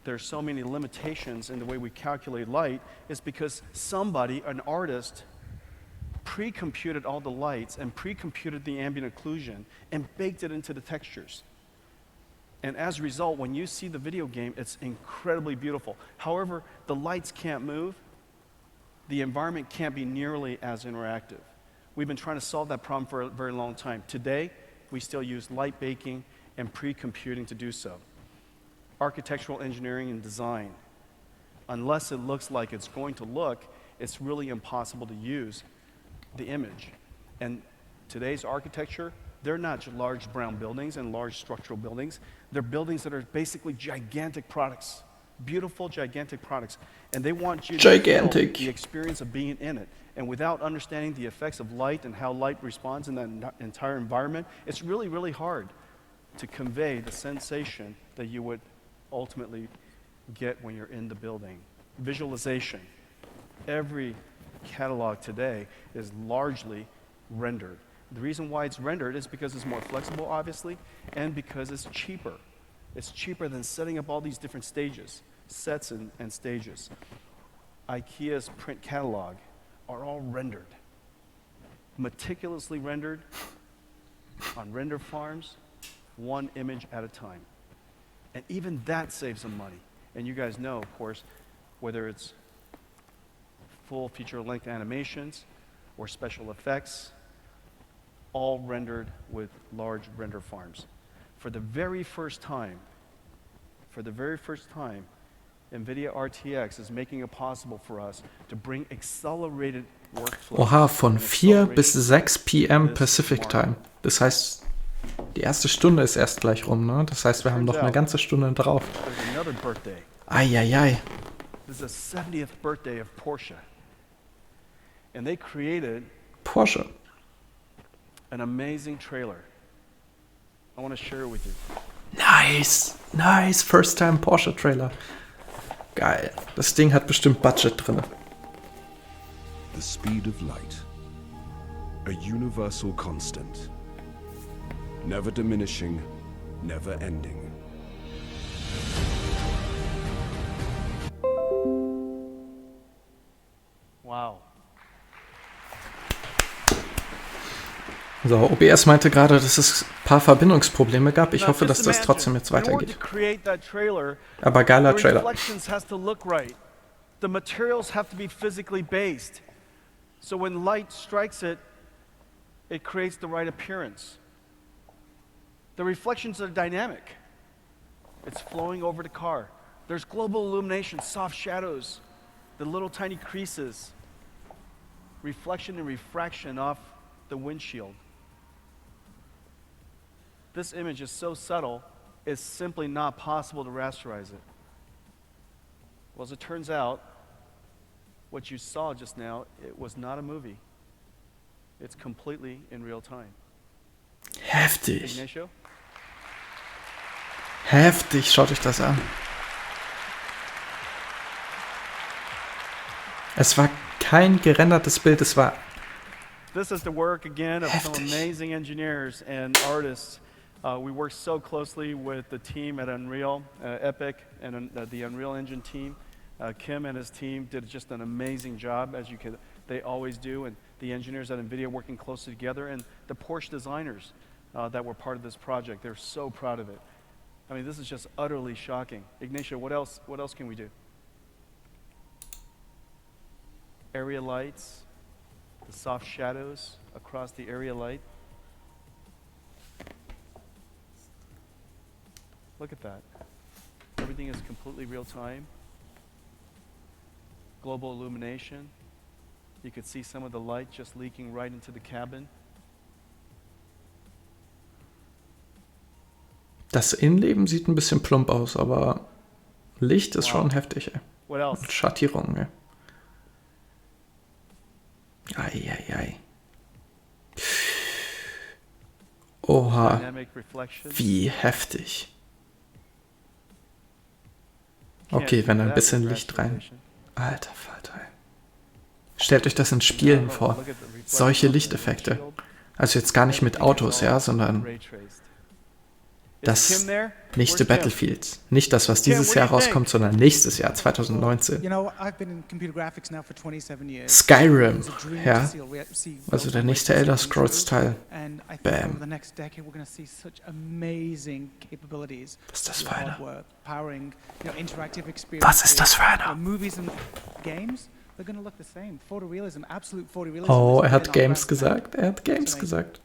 Speaker 1: there's so many limitations in the way we calculate light, is because somebody, an artist, pre-computed all the lights and pre-computed the ambient occlusion and baked it into the textures. And as a result, when you see the video game, it's incredibly beautiful. However, the lights can't move. The environment can't be nearly as interactive. We've been trying to solve that problem for a very long time. Today, we still use light baking and pre-computing to do so. Architectural engineering and design. Unless it looks like it's going to look, it's really impossible to use the image. And today's architecture, they're not large brown buildings and large structural buildings. They're buildings that are basically gigantic products, beautiful, gigantic products. And they want you to feel the experience of being in it. And without understanding the effects of light and how light responds in that entire environment, it's really, really hard to convey the sensation that you would ultimately get when you're in the building. Visualization. Every catalog today is largely rendered. The reason why it's rendered is because it's more flexible, obviously, and because it's cheaper. It's cheaper than setting up all these different stages, sets and stages. IKEA's print catalog are all rendered, meticulously rendered on render farms, one image at a time. And even that saves them money. And you guys know, of course, whether it's full feature-length animations or special effects, all rendered with large render farms. For the very first time, NVIDIA RTX is making it possible for us to bring accelerated workflow.
Speaker 5: Oha, von 4 bis 6 p.m. Pacific Time. Das heißt, die erste Stunde ist erst gleich rum, ne? Das heißt, wir haben noch eine ganze Stunde drauf. Eieiei.
Speaker 1: This is the 70th birthday of Porsche. And they created
Speaker 5: Porsche.
Speaker 1: an amazing trailer. I want to share it with you.
Speaker 5: Nice. Nice. First time Porsche Trailer. Geil. Das Ding hat bestimmt Budget drin.
Speaker 6: The speed of light. A universal constant. Never diminishing, never ending.
Speaker 1: Wow.
Speaker 5: So, OBS meinte gerade, dass es ein paar Verbindungsprobleme gab. Ich hoffe, dass das trotzdem jetzt weitergeht. Aber geiler Trailer.
Speaker 1: The materials have to be physically based. So when light strikes it, it creates the right appearance. The reflections are dynamic. It's flowing over the car. There's global illumination, soft shadows, the little tiny creases, reflection and refraction off the windshield. This image is so subtle, it's simply not possible to rasterize it. Well, as it turns out, what you saw just now, it was not a movie. It's completely in real time.
Speaker 5: Heftig.
Speaker 1: Ignacio?
Speaker 5: Heftig, schaut euch das an. Es war kein gerendertes Bild, es war
Speaker 1: This is the work again of some
Speaker 5: heftig.
Speaker 1: amazing engineers and artists. We worked so closely with the team at Unreal, Epic, and the Unreal Engine team. Kim and his team did just an amazing job, as they always do, and the engineers at NVIDIA working closely together, and the Porsche designers that were part of this project. They're so proud of it. I mean, this is just utterly shocking. Ignacio, what else can we do? Area lights, the soft shadows across the area light. Look at that. Everything is completely real time. Global illumination. You could see some of the light just leaking right into the cabin.
Speaker 5: Das Innenleben sieht ein bisschen plump aus, aber Licht ist schon heftig, ey.
Speaker 1: What else?
Speaker 5: Und Schattierung, ey. Eieiei. Oha,
Speaker 1: Dynamic reflection.
Speaker 5: wie heftig. Okay, wenn ein bisschen Licht rein. Alter Falter, ey. Stellt euch das in Spielen vor. Solche Lichteffekte. Also jetzt gar nicht mit Autos, ja, sondern das nächste Battlefield. Nicht das, was dieses Jahr rauskommt, sondern nächstes Jahr, 2019. Skyrim, ja. Also der nächste Elder Scrolls-Teil. Bam. Was ist das für einer? Was ist das für einer? Oh, er hat Games gesagt. Er hat Games gesagt.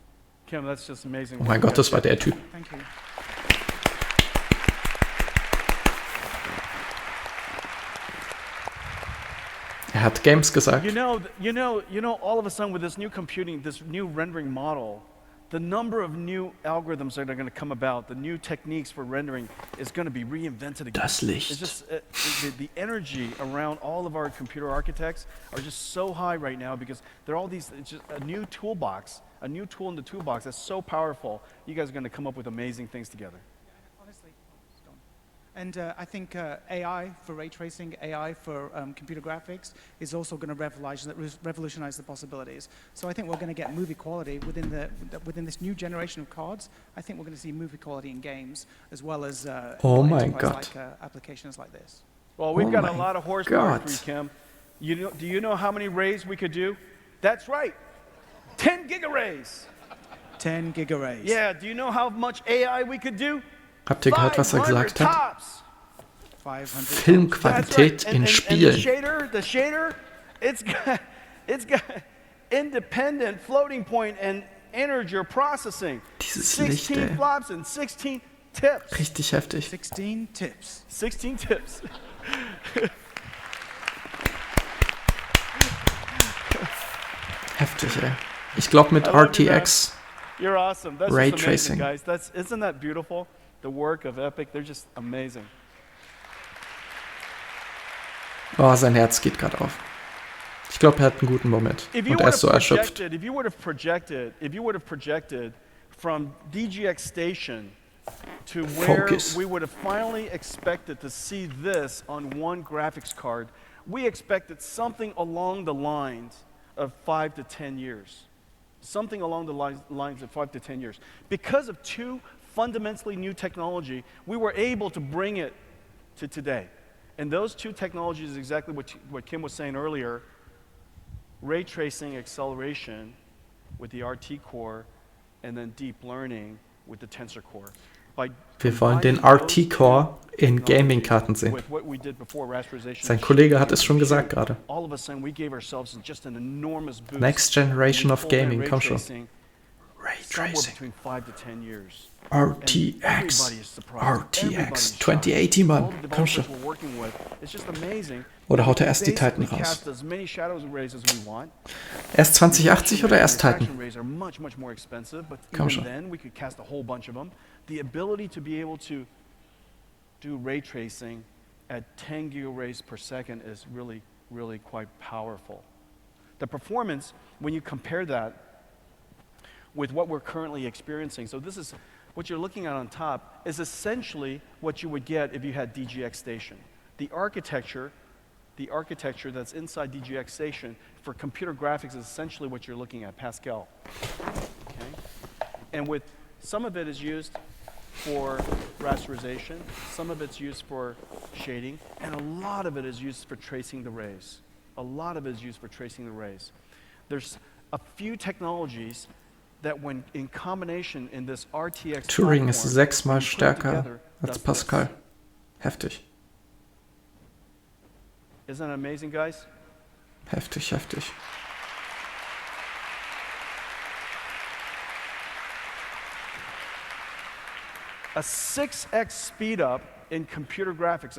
Speaker 1: Kim, that's just amazing.
Speaker 5: Oh mein Gott, das war der Typ. Er hat Games gesagt.
Speaker 1: You know, all of a sudden with this new computing, this new rendering model, the number of new algorithms that are going to come about, the new techniques for rendering is going to be reinvented again.
Speaker 5: Das Licht.
Speaker 1: It's just the energy around all of our computer architects are just so high right now because they're all these, it's just a new toolbox, a new tool in the toolbox that's so powerful. You guys are going to come up with amazing things together.
Speaker 7: And I think AI for ray tracing, AI for computer graphics is also going to revolutionize the possibilities. So I think we're going to get movie quality within this new generation of cards. I think we're going to see movie quality in games as well as enterprise-like applications like this.
Speaker 1: Well, we've got a lot of horsepower for you, Kim. Do you know how many rays we could do? That's right, 10 gigarrays.
Speaker 7: 10 gigarrays.
Speaker 1: Yeah, do you know how much AI we could do?
Speaker 5: Habt ihr gehört, was er gesagt hat?
Speaker 7: 500
Speaker 5: Filmqualität in Spielen.
Speaker 1: The shader, it's got independent floating point and integer processing.
Speaker 5: Dieses Licht,
Speaker 1: 16 flops and 16 tips.
Speaker 5: Richtig heftig.
Speaker 7: 16 tips.
Speaker 1: 16 tips.
Speaker 5: Heftig, ey. Ich glaube mit RTX
Speaker 1: You're awesome. That's
Speaker 5: Ray
Speaker 1: just amazing,
Speaker 5: Tracing.
Speaker 1: guys. Isn't that beautiful? The work of Epic, they're just amazing.
Speaker 5: Oh, sein Herz geht gerade auf. Ich glaube, er hat einen guten Moment. Und er ist so erschöpft.
Speaker 1: If you would have projected from DGX Station to where we would have finally expected to see this on one graphics card, we expected something along the lines of 5 to 10 years. Something along the lines of 5 to 10 years. Because of two fundamentally new technology, we were able to bring it to today. And those two technologies is exactly what Kim was saying earlier. Ray tracing acceleration with the RT core and then deep learning with the tensor core.
Speaker 5: Wir wollen den RT-Core in Gaming-Karten sehen. Sein Kollege hat es schon gesagt gerade. Next generation of gaming, komm schon. Ray Tracing. RTX. RTX 2080, Mann. Komm schon. Oder haut er erst die Titan raus? Erst 2080 oder erst Titan? Komm schon.
Speaker 1: The ability to be able to do ray tracing at 10 gigaраys per second is really, really quite powerful. The performance, when you compare that with what we're currently experiencing, so this is what you're looking at on top, is essentially what you would get if you had DGX Station. The architecture that's inside DGX Station for computer graphics is essentially what you're looking at, Pascal. Okay? And with some of it is used for rasterization, some of it's used for shading, and a lot of it is used for tracing the rays. There's a few technologies that when in combination in this RTX
Speaker 5: Turing ist 6-mal stärker als Pascal. Heftig.
Speaker 1: Isn't that amazing, guys?
Speaker 5: Heftig, heftig.
Speaker 1: A 6x speed up in computer graphics,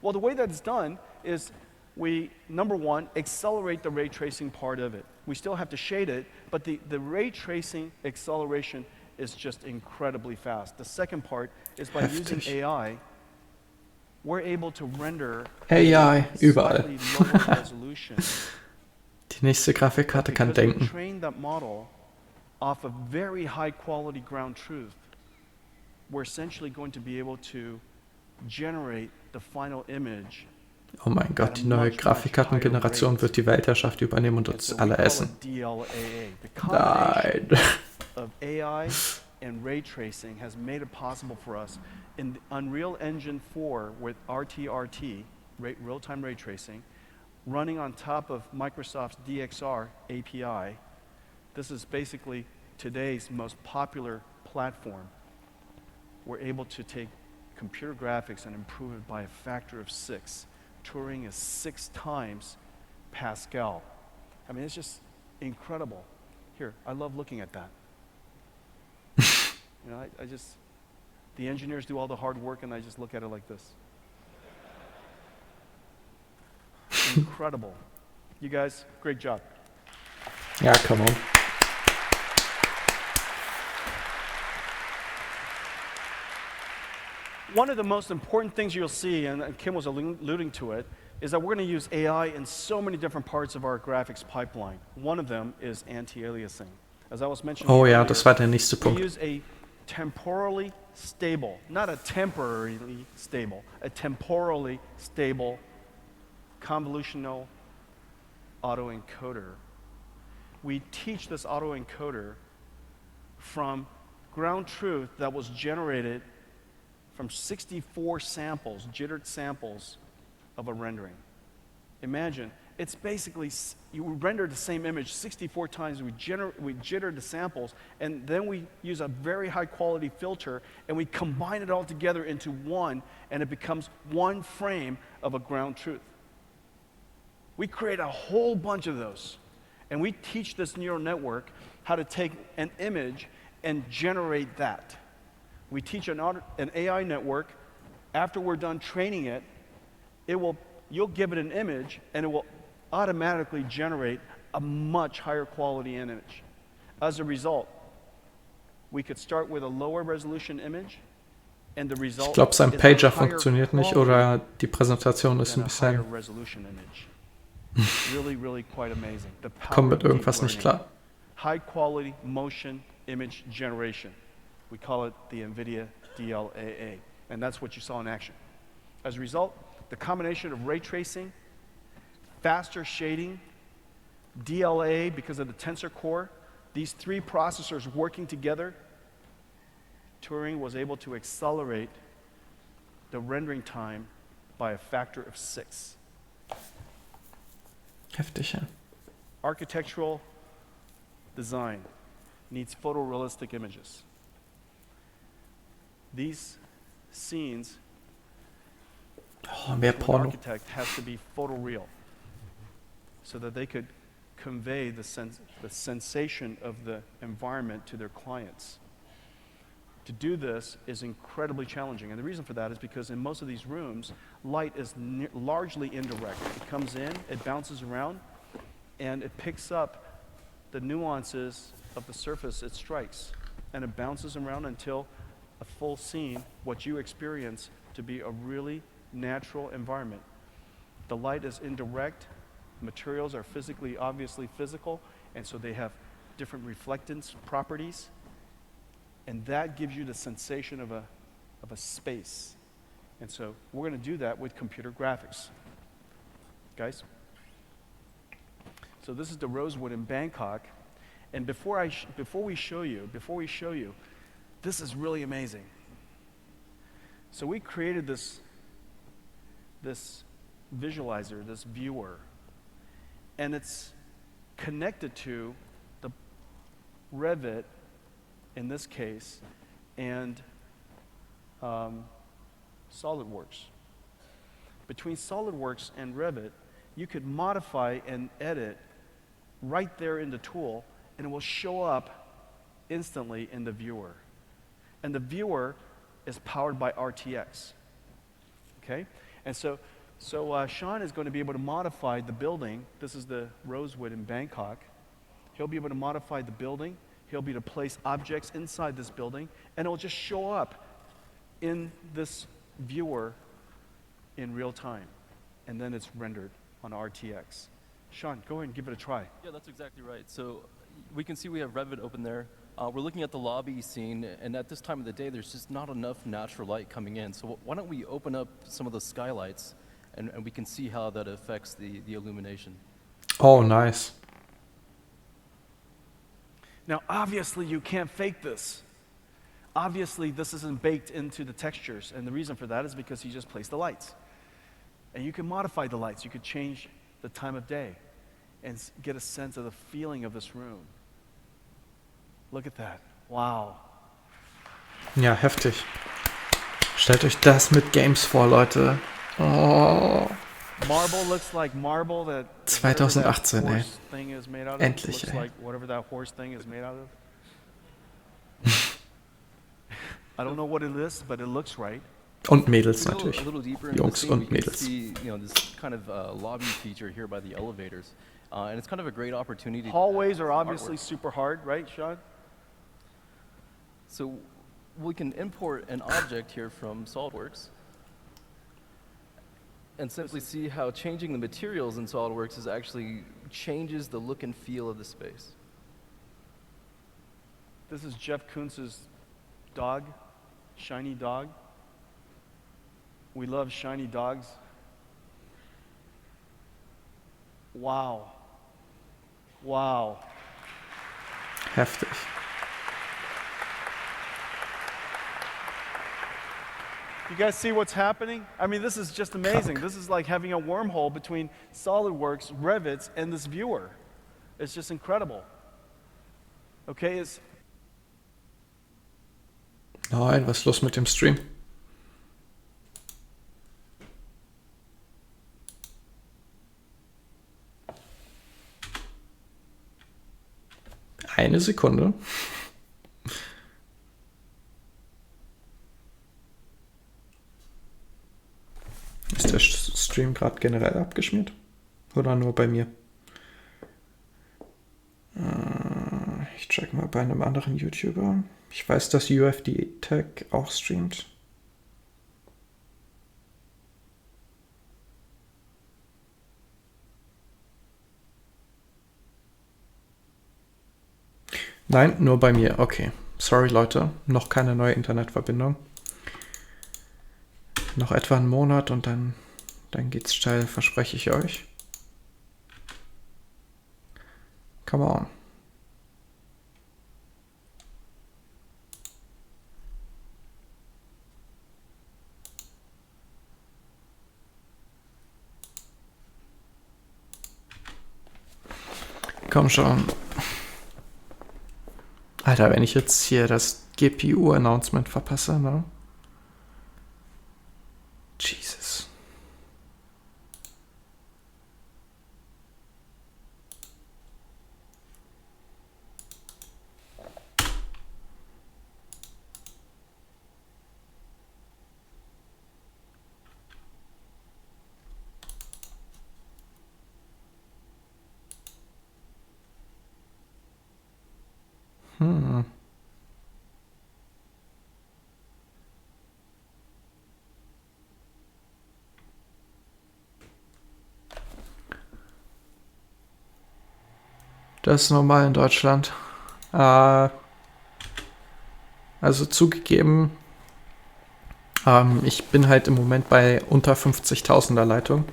Speaker 1: Well, the way that's done is we, number one, accelerate the ray tracing part of it. We still have to shade it, but the ray tracing acceleration is just incredibly fast. The second part is by using AI, we're able to render
Speaker 5: AI überall.
Speaker 1: slightly lower resolution.
Speaker 5: Die nächste Grafikkarte kann denken.
Speaker 1: Train that model off of very high quality ground truth. We're essentially going to be able to generate the final image.
Speaker 5: Oh mein Gott, die neue Grafikkartengeneration wird die Weltherrschaft übernehmen und uns alle essen. Nein.
Speaker 1: Of AI and ray tracing has made it possible for us in the Unreal Engine 4 with RTRT, real-time ray tracing, running on top of Microsoft's DXR API. This is basically today's most popular platform. We're able to take computer graphics and improve it by a factor of 6. Turing is 6 times Pascal. I mean, it's just incredible. Here, I love looking at that. You know, I just, the engineers do all the hard work and I just look at it like this. Incredible. You guys, great job.
Speaker 5: Ja, come on.
Speaker 1: One of the most important things you'll see, and Kim was alluding to it, is that we're going to use AI in so many different parts of our graphics pipeline. One of them is anti-aliasing. As I was mentioning
Speaker 5: Oh ja,
Speaker 1: earlier,
Speaker 5: das war der nächste
Speaker 1: we
Speaker 5: Punkt.
Speaker 1: use a temporally stable, not a temporarily stable, a temporally stable convolutional autoencoder. We teach this autoencoder from ground truth that was generated from 64 samples, jittered samples of a rendering. Imagine, it's basically, you render the same image 64 times, we jitter the samples, and then we use a very high quality filter, and we combine it all together into one, and it becomes one frame of a ground truth. We create a whole bunch of those, and we teach this neural network how to take an image and generate that. We teach an AI network, after we're done training it, you'll give it an image, and it will automatically generate a much higher quality image. As a result, we could start with a lower resolution image, and the result
Speaker 5: Ich glaube, sein
Speaker 1: is
Speaker 5: Pager
Speaker 1: a higher
Speaker 5: funktioniert nicht
Speaker 1: quality
Speaker 5: oder die Präsentation ist
Speaker 1: than
Speaker 5: ein
Speaker 1: a higher
Speaker 5: bisschen,
Speaker 1: resolution image. Really, really quite amazing. The power
Speaker 5: kommt mit
Speaker 1: of deep
Speaker 5: irgendwas nicht
Speaker 1: learning.
Speaker 5: klar.
Speaker 1: High quality motion image generation. We call it the Nvidia DLAA, and that's what you saw in action. As a result, the combination of ray tracing, faster shading, DLAA because of the tensor core, these three processors working together, Turing was able to accelerate the rendering time by a factor of 6.
Speaker 5: Heftig, ja.
Speaker 1: Architectural design needs photorealistic images. These scenes,
Speaker 5: Oh, mehr
Speaker 1: to an
Speaker 5: Porno.
Speaker 1: architect, has to be photoreal so that they could convey the sensation of the environment to their clients. To do this is incredibly challenging, and the reason for that is because in most of these rooms, light is largely indirect. It comes in, it bounces around, and it picks up the nuances of the surface it strikes, and it bounces around until a full scene, what you experience to be a really natural environment. The light is indirect, materials are physically, obviously physical, and so they have different reflectance properties, and that gives you the sensation of a space. And so we're going to do that with computer graphics. Guys? So this is the Rosewood in Bangkok, and before we show you, this is really amazing. So we created this visualizer, this viewer, and it's connected to the Revit, in this case, and SolidWorks. Between SolidWorks and Revit, you could modify and edit right there in the tool, and it will show up instantly in the viewer. And the viewer is powered by RTX. Okay? And so Sean is going to be able to modify the building. This is the Rosewood in Bangkok. He'll be able to modify the building. He'll be able to place objects inside this building, and it will just show up in this viewer in real time. And then it's rendered on RTX. Sean, go ahead and give it a try.
Speaker 8: Yeah, that's exactly right. So we can see we have Revit open there. We're looking at the lobby scene, and at this time of the day, there's just not enough natural light coming in. So why don't we open up some of the skylights, and we can see how that affects the illumination.
Speaker 5: Oh, nice.
Speaker 1: Now, obviously, you can't fake this. Obviously, this isn't baked into the textures, and the reason for that is because you just placed the lights. And you can modify the lights. You could change the time of day and get a sense of the feeling of this room. Look at that. Wow.
Speaker 5: Ja, heftig. Stellt euch das mit Games vor, Leute. Oh.
Speaker 1: Marble looks like marble that
Speaker 5: 2018, ey.
Speaker 1: thing is made out of.
Speaker 5: Endlich,
Speaker 1: looks
Speaker 5: ey.
Speaker 1: like whatever that horse thing is made out of. I don't know what it is, but it looks right.
Speaker 5: Und Mädels
Speaker 8: A
Speaker 5: natürlich.
Speaker 8: little deeper into the
Speaker 5: Jungs
Speaker 8: scene,
Speaker 5: und
Speaker 8: we can
Speaker 5: Mädels.
Speaker 8: see this kind of lobby feature here by the elevators, and it's kind of a great opportunity.
Speaker 1: Hallways
Speaker 8: to
Speaker 1: are
Speaker 8: add
Speaker 1: obviously
Speaker 8: artwork.
Speaker 1: super hard, right, Sean?
Speaker 8: So we can import an object here from SolidWorks and simply see how changing the materials in SolidWorks is actually changes the look and feel of the space.
Speaker 1: This is Jeff Koontz's dog, shiny dog. We love shiny dogs. Wow. Wow.
Speaker 5: Heftig.
Speaker 1: You guys see what's happening? I mean, this is just amazing. This is like having a wormhole between SolidWorks, Revit, and this viewer. It's just incredible. Okay, it's...
Speaker 5: Nein, was ist los mit dem Stream? Eine Sekunde. Ist der Stream gerade generell abgeschmiert? Oder nur bei mir? Ich check mal bei einem anderen YouTuber. Ich weiß, dass UFD Tech auch streamt. Nein, nur bei mir. Okay. Sorry, Leute. Noch keine neue Internetverbindung. Noch etwa einen Monat und dann geht's steil, verspreche ich euch. Come on. Komm schon. Alter, wenn ich jetzt hier das GPU-Announcement verpasse, ne? Jesus. Das ist normal in Deutschland. Also zugegeben, ich bin halt im Moment bei unter 50.000er Leitung.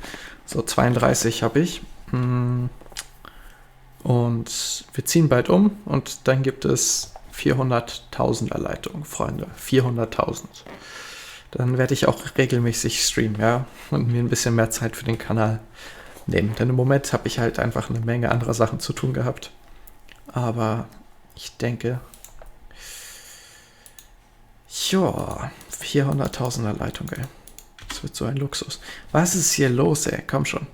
Speaker 5: So 32 habe ich. Und wir ziehen bald um und dann gibt es 400.000er Leitung, Freunde. 400.000. Dann werde ich auch regelmäßig streamen, ja, und mir ein bisschen mehr Zeit für den Kanal nehmen. Denn im Moment habe ich halt einfach eine Menge anderer Sachen zu tun gehabt. Aber ich denke, ja, 400.000er Leitung, ey. Das wird so ein Luxus. Was ist hier los, ey? Komm schon.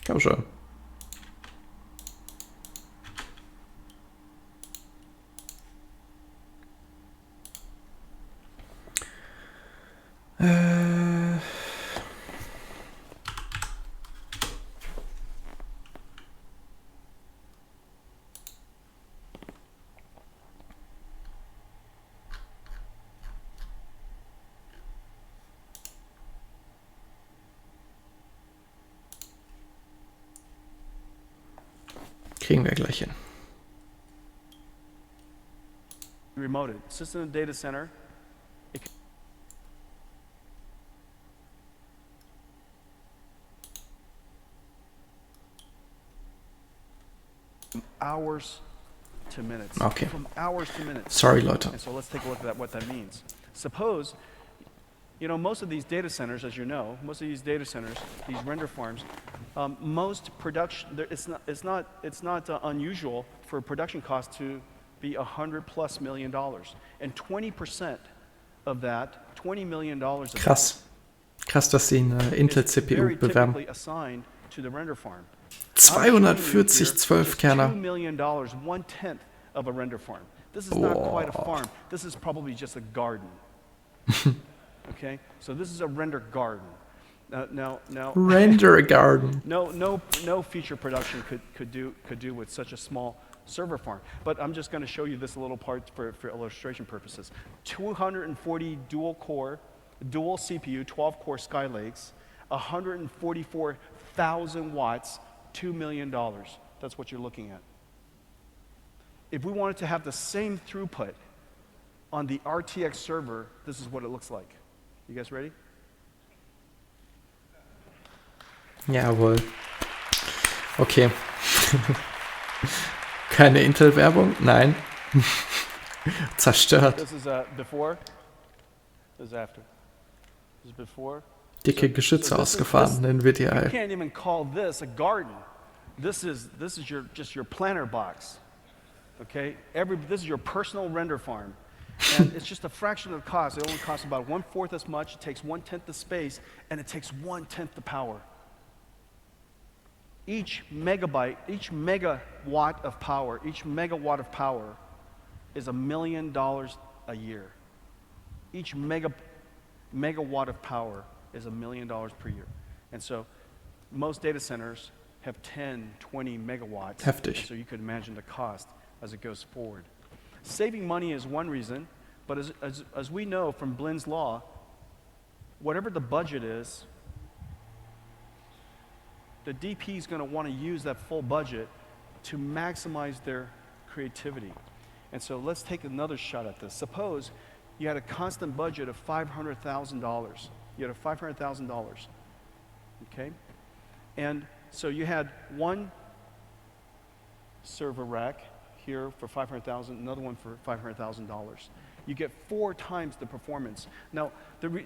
Speaker 5: Komm schon. Kriegen wir gleich hin.
Speaker 1: Remoted. System and data center. From hours to minutes.
Speaker 5: Okay.
Speaker 1: From hours to minutes.
Speaker 5: Sorry, Leute.
Speaker 1: And so let's take a look at what that means. Suppose, you know, most of these data centers, as you know, most of these data centers, these render farms, most production, it's not unusual for a production cost to be $100+ million, and 20% of that, $20 million. Of
Speaker 5: Krass. Krass, dass sie eine Intel-CPU bewerben. 240 12-Kerner.
Speaker 1: $2 million, 1/10 of a render farm. This is not quite a farm. This is probably just a garden. Okay, so this is a render garden. Now,
Speaker 5: Render garden.
Speaker 1: No feature production could do with such a small server farm. But I'm just going to show you this little part for illustration purposes. 240 dual CPU, 12-core Skylakes, 144,000 watts, $2 million. That's what you're looking at. If we wanted to have the same throughput on the RTX server, this is what it looks like. You guys ready?
Speaker 5: Jawohl. Okay. Keine Intel-Werbung? Nein. Zerstört.
Speaker 1: This is before. This is after. This is before.
Speaker 5: Dicke Geschütze ausgefahren, Nvidia.
Speaker 1: You can't even call this a garden. This is just your planter box. Okay? This is your personal render farm. And it's just a fraction of the cost. It only costs about 1/4 as much, it takes 1/10 the space, and it takes 1/10 the power. Each megabyte, each megawatt of power is $1 million a year. Each megawatt of power is $1 million per year. And so most data centers have 10, 20 megawatts.
Speaker 5: Heftig.
Speaker 1: So you could imagine the cost as it goes forward. Saving money is one reason, but as we know from Blind's law, whatever the budget is, the DP is going to want to use that full budget to maximize their creativity. And so let's take another shot at this. Suppose you had a constant budget of $500,000. You had a $500,000, okay? And so you had one server rack here for $500,000, another one for $500,000. You get 4 times the performance. Now, the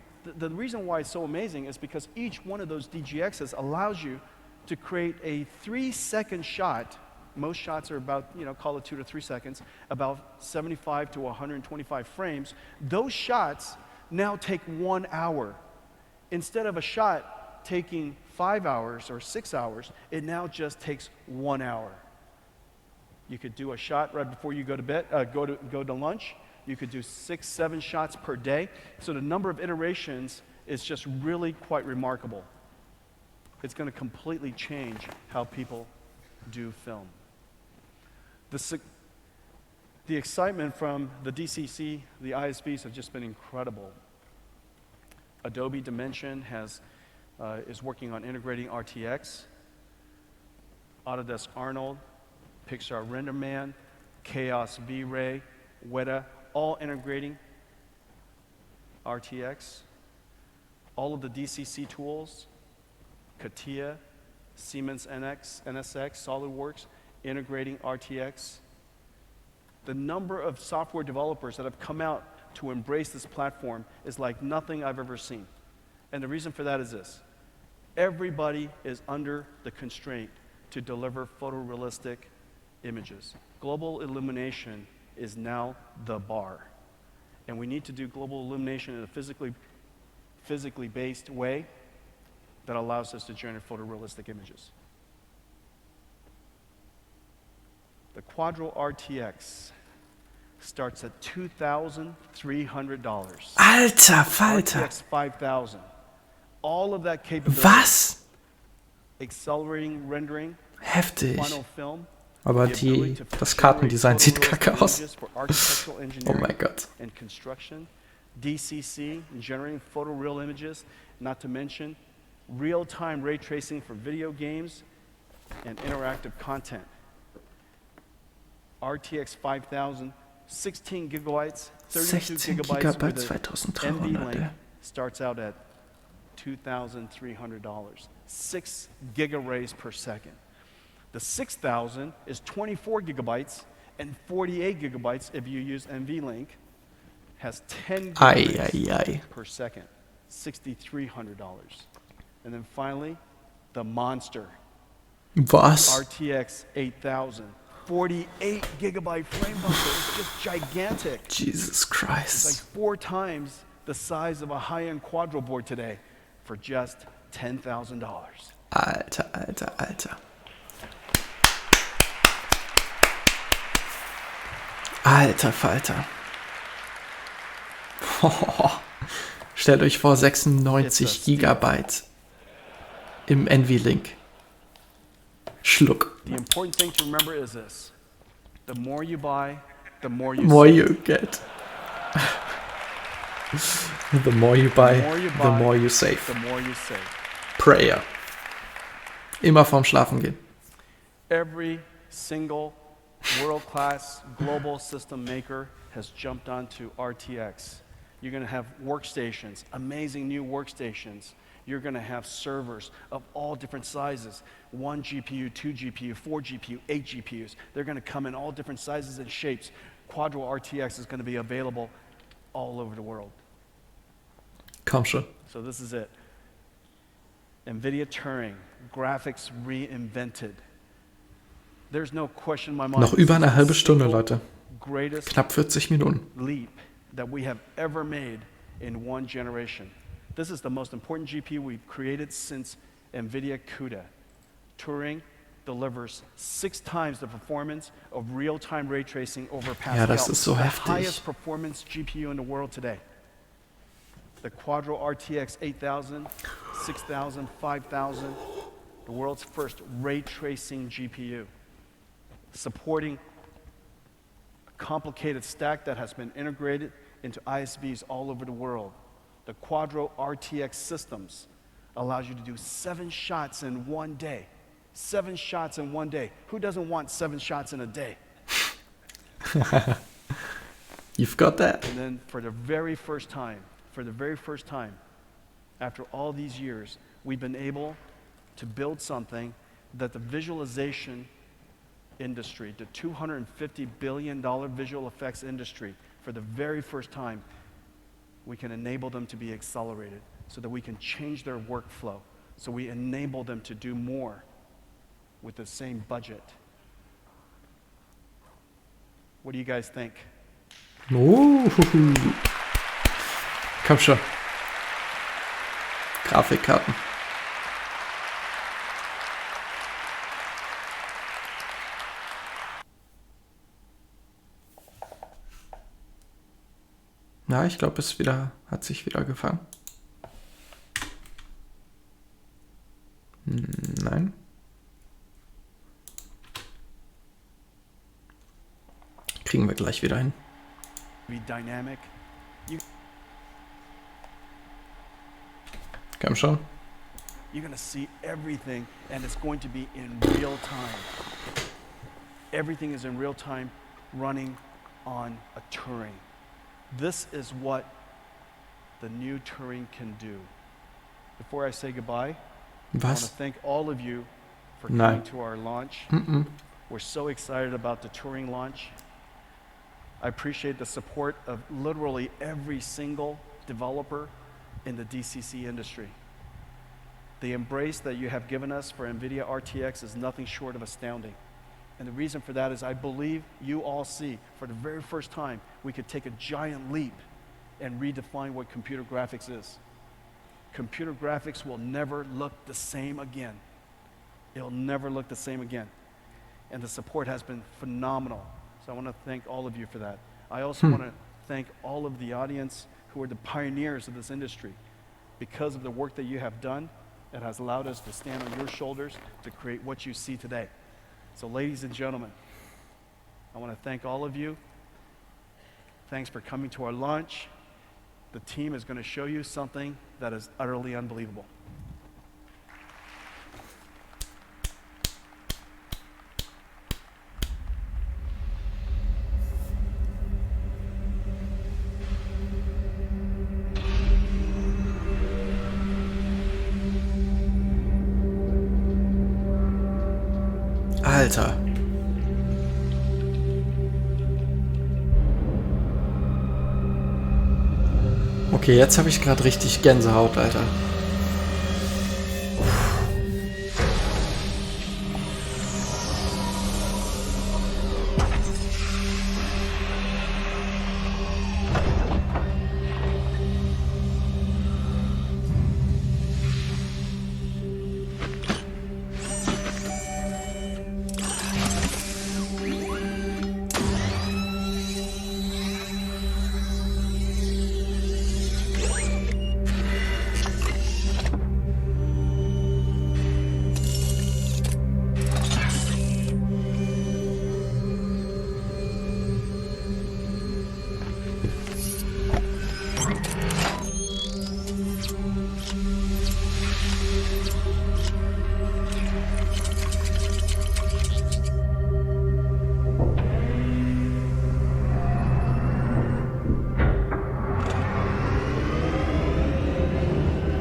Speaker 1: reason why it's so amazing is because each one of those DGXs allows you to create a 3-second shot. Most shots are about, call it 2 to 3 seconds, about 75 to 125 frames. Those shots now take 1 hour. Instead of a shot taking 5 hours or 6 hours, it now just takes 1 hour. You could do a shot right before you go to bed, go to lunch. You could do 6, 7 shots per day. So the number of iterations is just really quite remarkable. It's going to completely change how people do film. The excitement from the DCC, the ISVs have just been incredible. Adobe Dimension is working on integrating RTX. Autodesk Arnold, Pixar RenderMan, Chaos V-Ray, Weta, all integrating RTX. All of the DCC tools, CATIA, Siemens NSX, SolidWorks, integrating RTX. The number of software developers that have come out to embrace this platform is like nothing I've ever seen. And the reason for that is this. Everybody is under the constraint to deliver photorealistic images. Global illumination is now the bar. And we need to do global illumination in a physically based way that allows us to generate photorealistic images. The Quadro RTX starts at $2,300.
Speaker 5: Alter Falter.
Speaker 1: RTX 5000. All of that capability.
Speaker 5: Was?
Speaker 1: Accelerating rendering.
Speaker 5: Heftig.
Speaker 1: Final film.
Speaker 5: Aber das Kartendesign sieht kacke aus. Oh mein Gott.
Speaker 1: And construction. DCC, generating photoreal images, not to mention real-time ray tracing for video games and interactive content. RTX 5000, 16 gigabytes, 32 gigabytes with an NVLink starts out at $2,300. 6 gigaраys per second. The 6000 is 24 gigabytes and 48 gigabytes if you use NVLink, has 10 gigabytes per second, $6,300. And then finally, the monster.
Speaker 5: Was?
Speaker 1: RTX 8000. 48 gigabyte frame buffer. It's just gigantic.
Speaker 5: Jesus Christ.
Speaker 1: It's like 4 times the size of a high-end Quadro board today for just $10,000.
Speaker 5: Alter, alter, alter. Alter Falter. Stellt euch vor, 96 Gigabyte im NVLink. Schluck.
Speaker 1: The important thing to remember is this. The more you buy, the more you
Speaker 5: More
Speaker 1: save.
Speaker 5: you get. The more you buy, the more you save.
Speaker 1: The more you save.
Speaker 5: Prayer. Immer vorm Schlafen gehen.
Speaker 1: Every single world-class global system maker has jumped onto RTX. You're going to have workstations, amazing new workstations. You're going to have servers of all different sizes. 1 GPU, 2 GPU, 4 GPU, 8 GPUs. They're going to come in all different sizes and shapes. Quadro RTX is going to be available all over the world.
Speaker 5: Komm schon.
Speaker 1: So this is it. Nvidia Turing, graphics reinvented. There's no question in my mind.
Speaker 5: Noch über eine halbe Stunde,
Speaker 1: Single
Speaker 5: Leute.
Speaker 1: Greatest
Speaker 5: Knapp 40 Minuten.
Speaker 1: leap that we have ever made in one generation. This is the most important GPU we've created since Nvidia CUDA. Turing delivers 6 times the performance of real-time ray tracing over Pascal.
Speaker 5: Ja, das ist so
Speaker 1: the
Speaker 5: heftig.
Speaker 1: highest performance GPU in the world today. The Quadro RTX 8000, 6000, 5000, the world's first ray tracing GPU, supporting a complicated stack that has been integrated into ISVs all over the world. The Quadro RTX systems allows you to do 7 shots in one day. 7 shots in one day. Who doesn't want 7 shots in a day?
Speaker 5: You've got that.
Speaker 1: And then for the very first time, after all these years, we've been able to build something that the visualization industry, the $250 billion visual effects industry, for the very first time, we can enable them to be accelerated so that we can change their workflow. So we enable them to do more with the same budget. What do you guys think?
Speaker 5: Komm schon. Grafikkarten. Ja, ich glaube, hat sich wieder gefangen. Nein. Kriegen wir gleich wieder hin.
Speaker 1: Be dynamic.
Speaker 5: Komm schon.
Speaker 1: You're going to see everything, and it's going to be in real time. Everything is in real time, running on a Turing. This is what the new Turing can do. Before I say goodbye, I want to
Speaker 5: Was?
Speaker 1: thank all of you for
Speaker 5: Nein.
Speaker 1: coming to our launch. We're so excited about the Turing launch. I appreciate the support of literally every single developer in the DCC industry. The embrace that you have given us for NVIDIA RTX is nothing short of astounding. And the reason for that is I believe you all see, for the very first time, we could take a giant leap and redefine what computer graphics is. Computer graphics will never look the same again. It'll never look the same again. And the support has been phenomenal. So I want to thank all of you for that. I also want to thank all of the audience who are the pioneers of this industry. Because of the work that you have done, it has allowed us to stand on your shoulders to create what you see today. So ladies and gentlemen, I want to thank all of you. Thanks for coming to our launch. The team is going to show you something that is utterly unbelievable.
Speaker 5: Alter. Okay, jetzt habe ich gerade richtig Gänsehaut, Alter.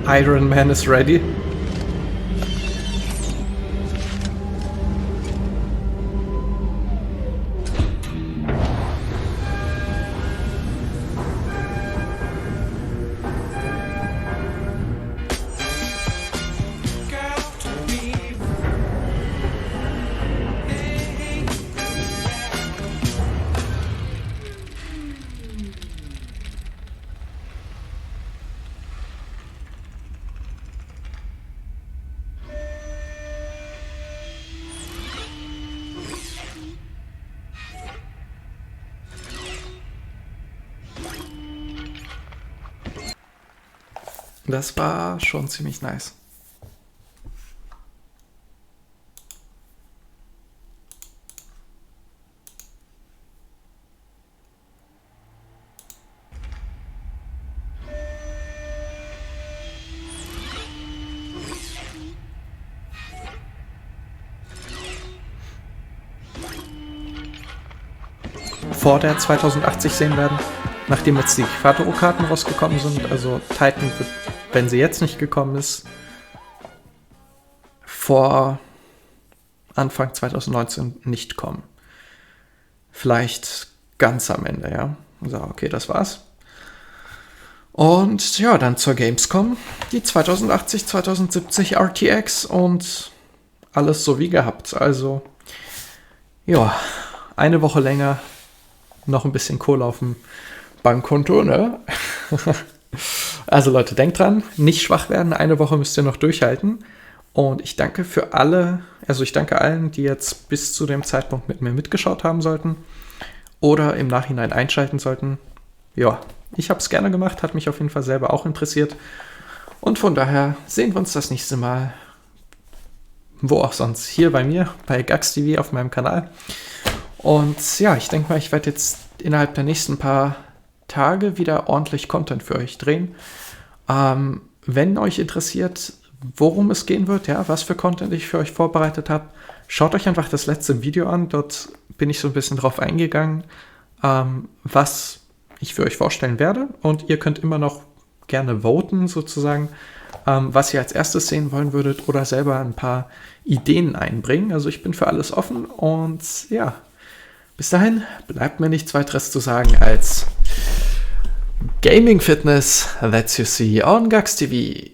Speaker 5: Iron Man is ready. Das war schon ziemlich nice. Vor der 2080 sehen werden, nachdem jetzt die QUADRO-Karten rausgekommen sind, also Titan wird, wenn sie jetzt nicht gekommen ist, vor Anfang 2019 nicht kommen. Vielleicht ganz am Ende, ja. So, okay, das war's. Und ja, dann zur Gamescom, die 2080, 2070 RTX und alles so wie gehabt. Also, ja, eine Woche länger, noch ein bisschen Kohle auf dem Bankkonto, ne? Also Leute, denkt dran, nicht schwach werden, eine Woche müsst ihr noch durchhalten. Und ich danke für alle, also ich danke allen, die jetzt bis zu dem Zeitpunkt mit mir mitgeschaut haben sollten oder im Nachhinein einschalten sollten. Ja, ich habe es gerne gemacht, hat mich auf jeden Fall selber auch interessiert. Und von daher sehen wir uns das nächste Mal, wo auch sonst, hier bei mir, bei GucksTV auf meinem Kanal. Und ja, ich denke mal, ich werde jetzt innerhalb der nächsten paar Tage wieder ordentlich Content für euch drehen. Wenn euch interessiert, worum es gehen wird, ja, was für Content ich für euch vorbereitet habe, schaut euch einfach das letzte Video an. Dort bin ich so ein bisschen drauf eingegangen, was ich für euch vorstellen werde. Und ihr könnt immer noch gerne voten sozusagen, was ihr als erstes sehen wollen würdet oder selber ein paar Ideen einbringen. Also ich bin für alles offen und ja, bis dahin bleibt mir nichts weiteres zu sagen als Gaming Fitness, that's you see on GucksTV.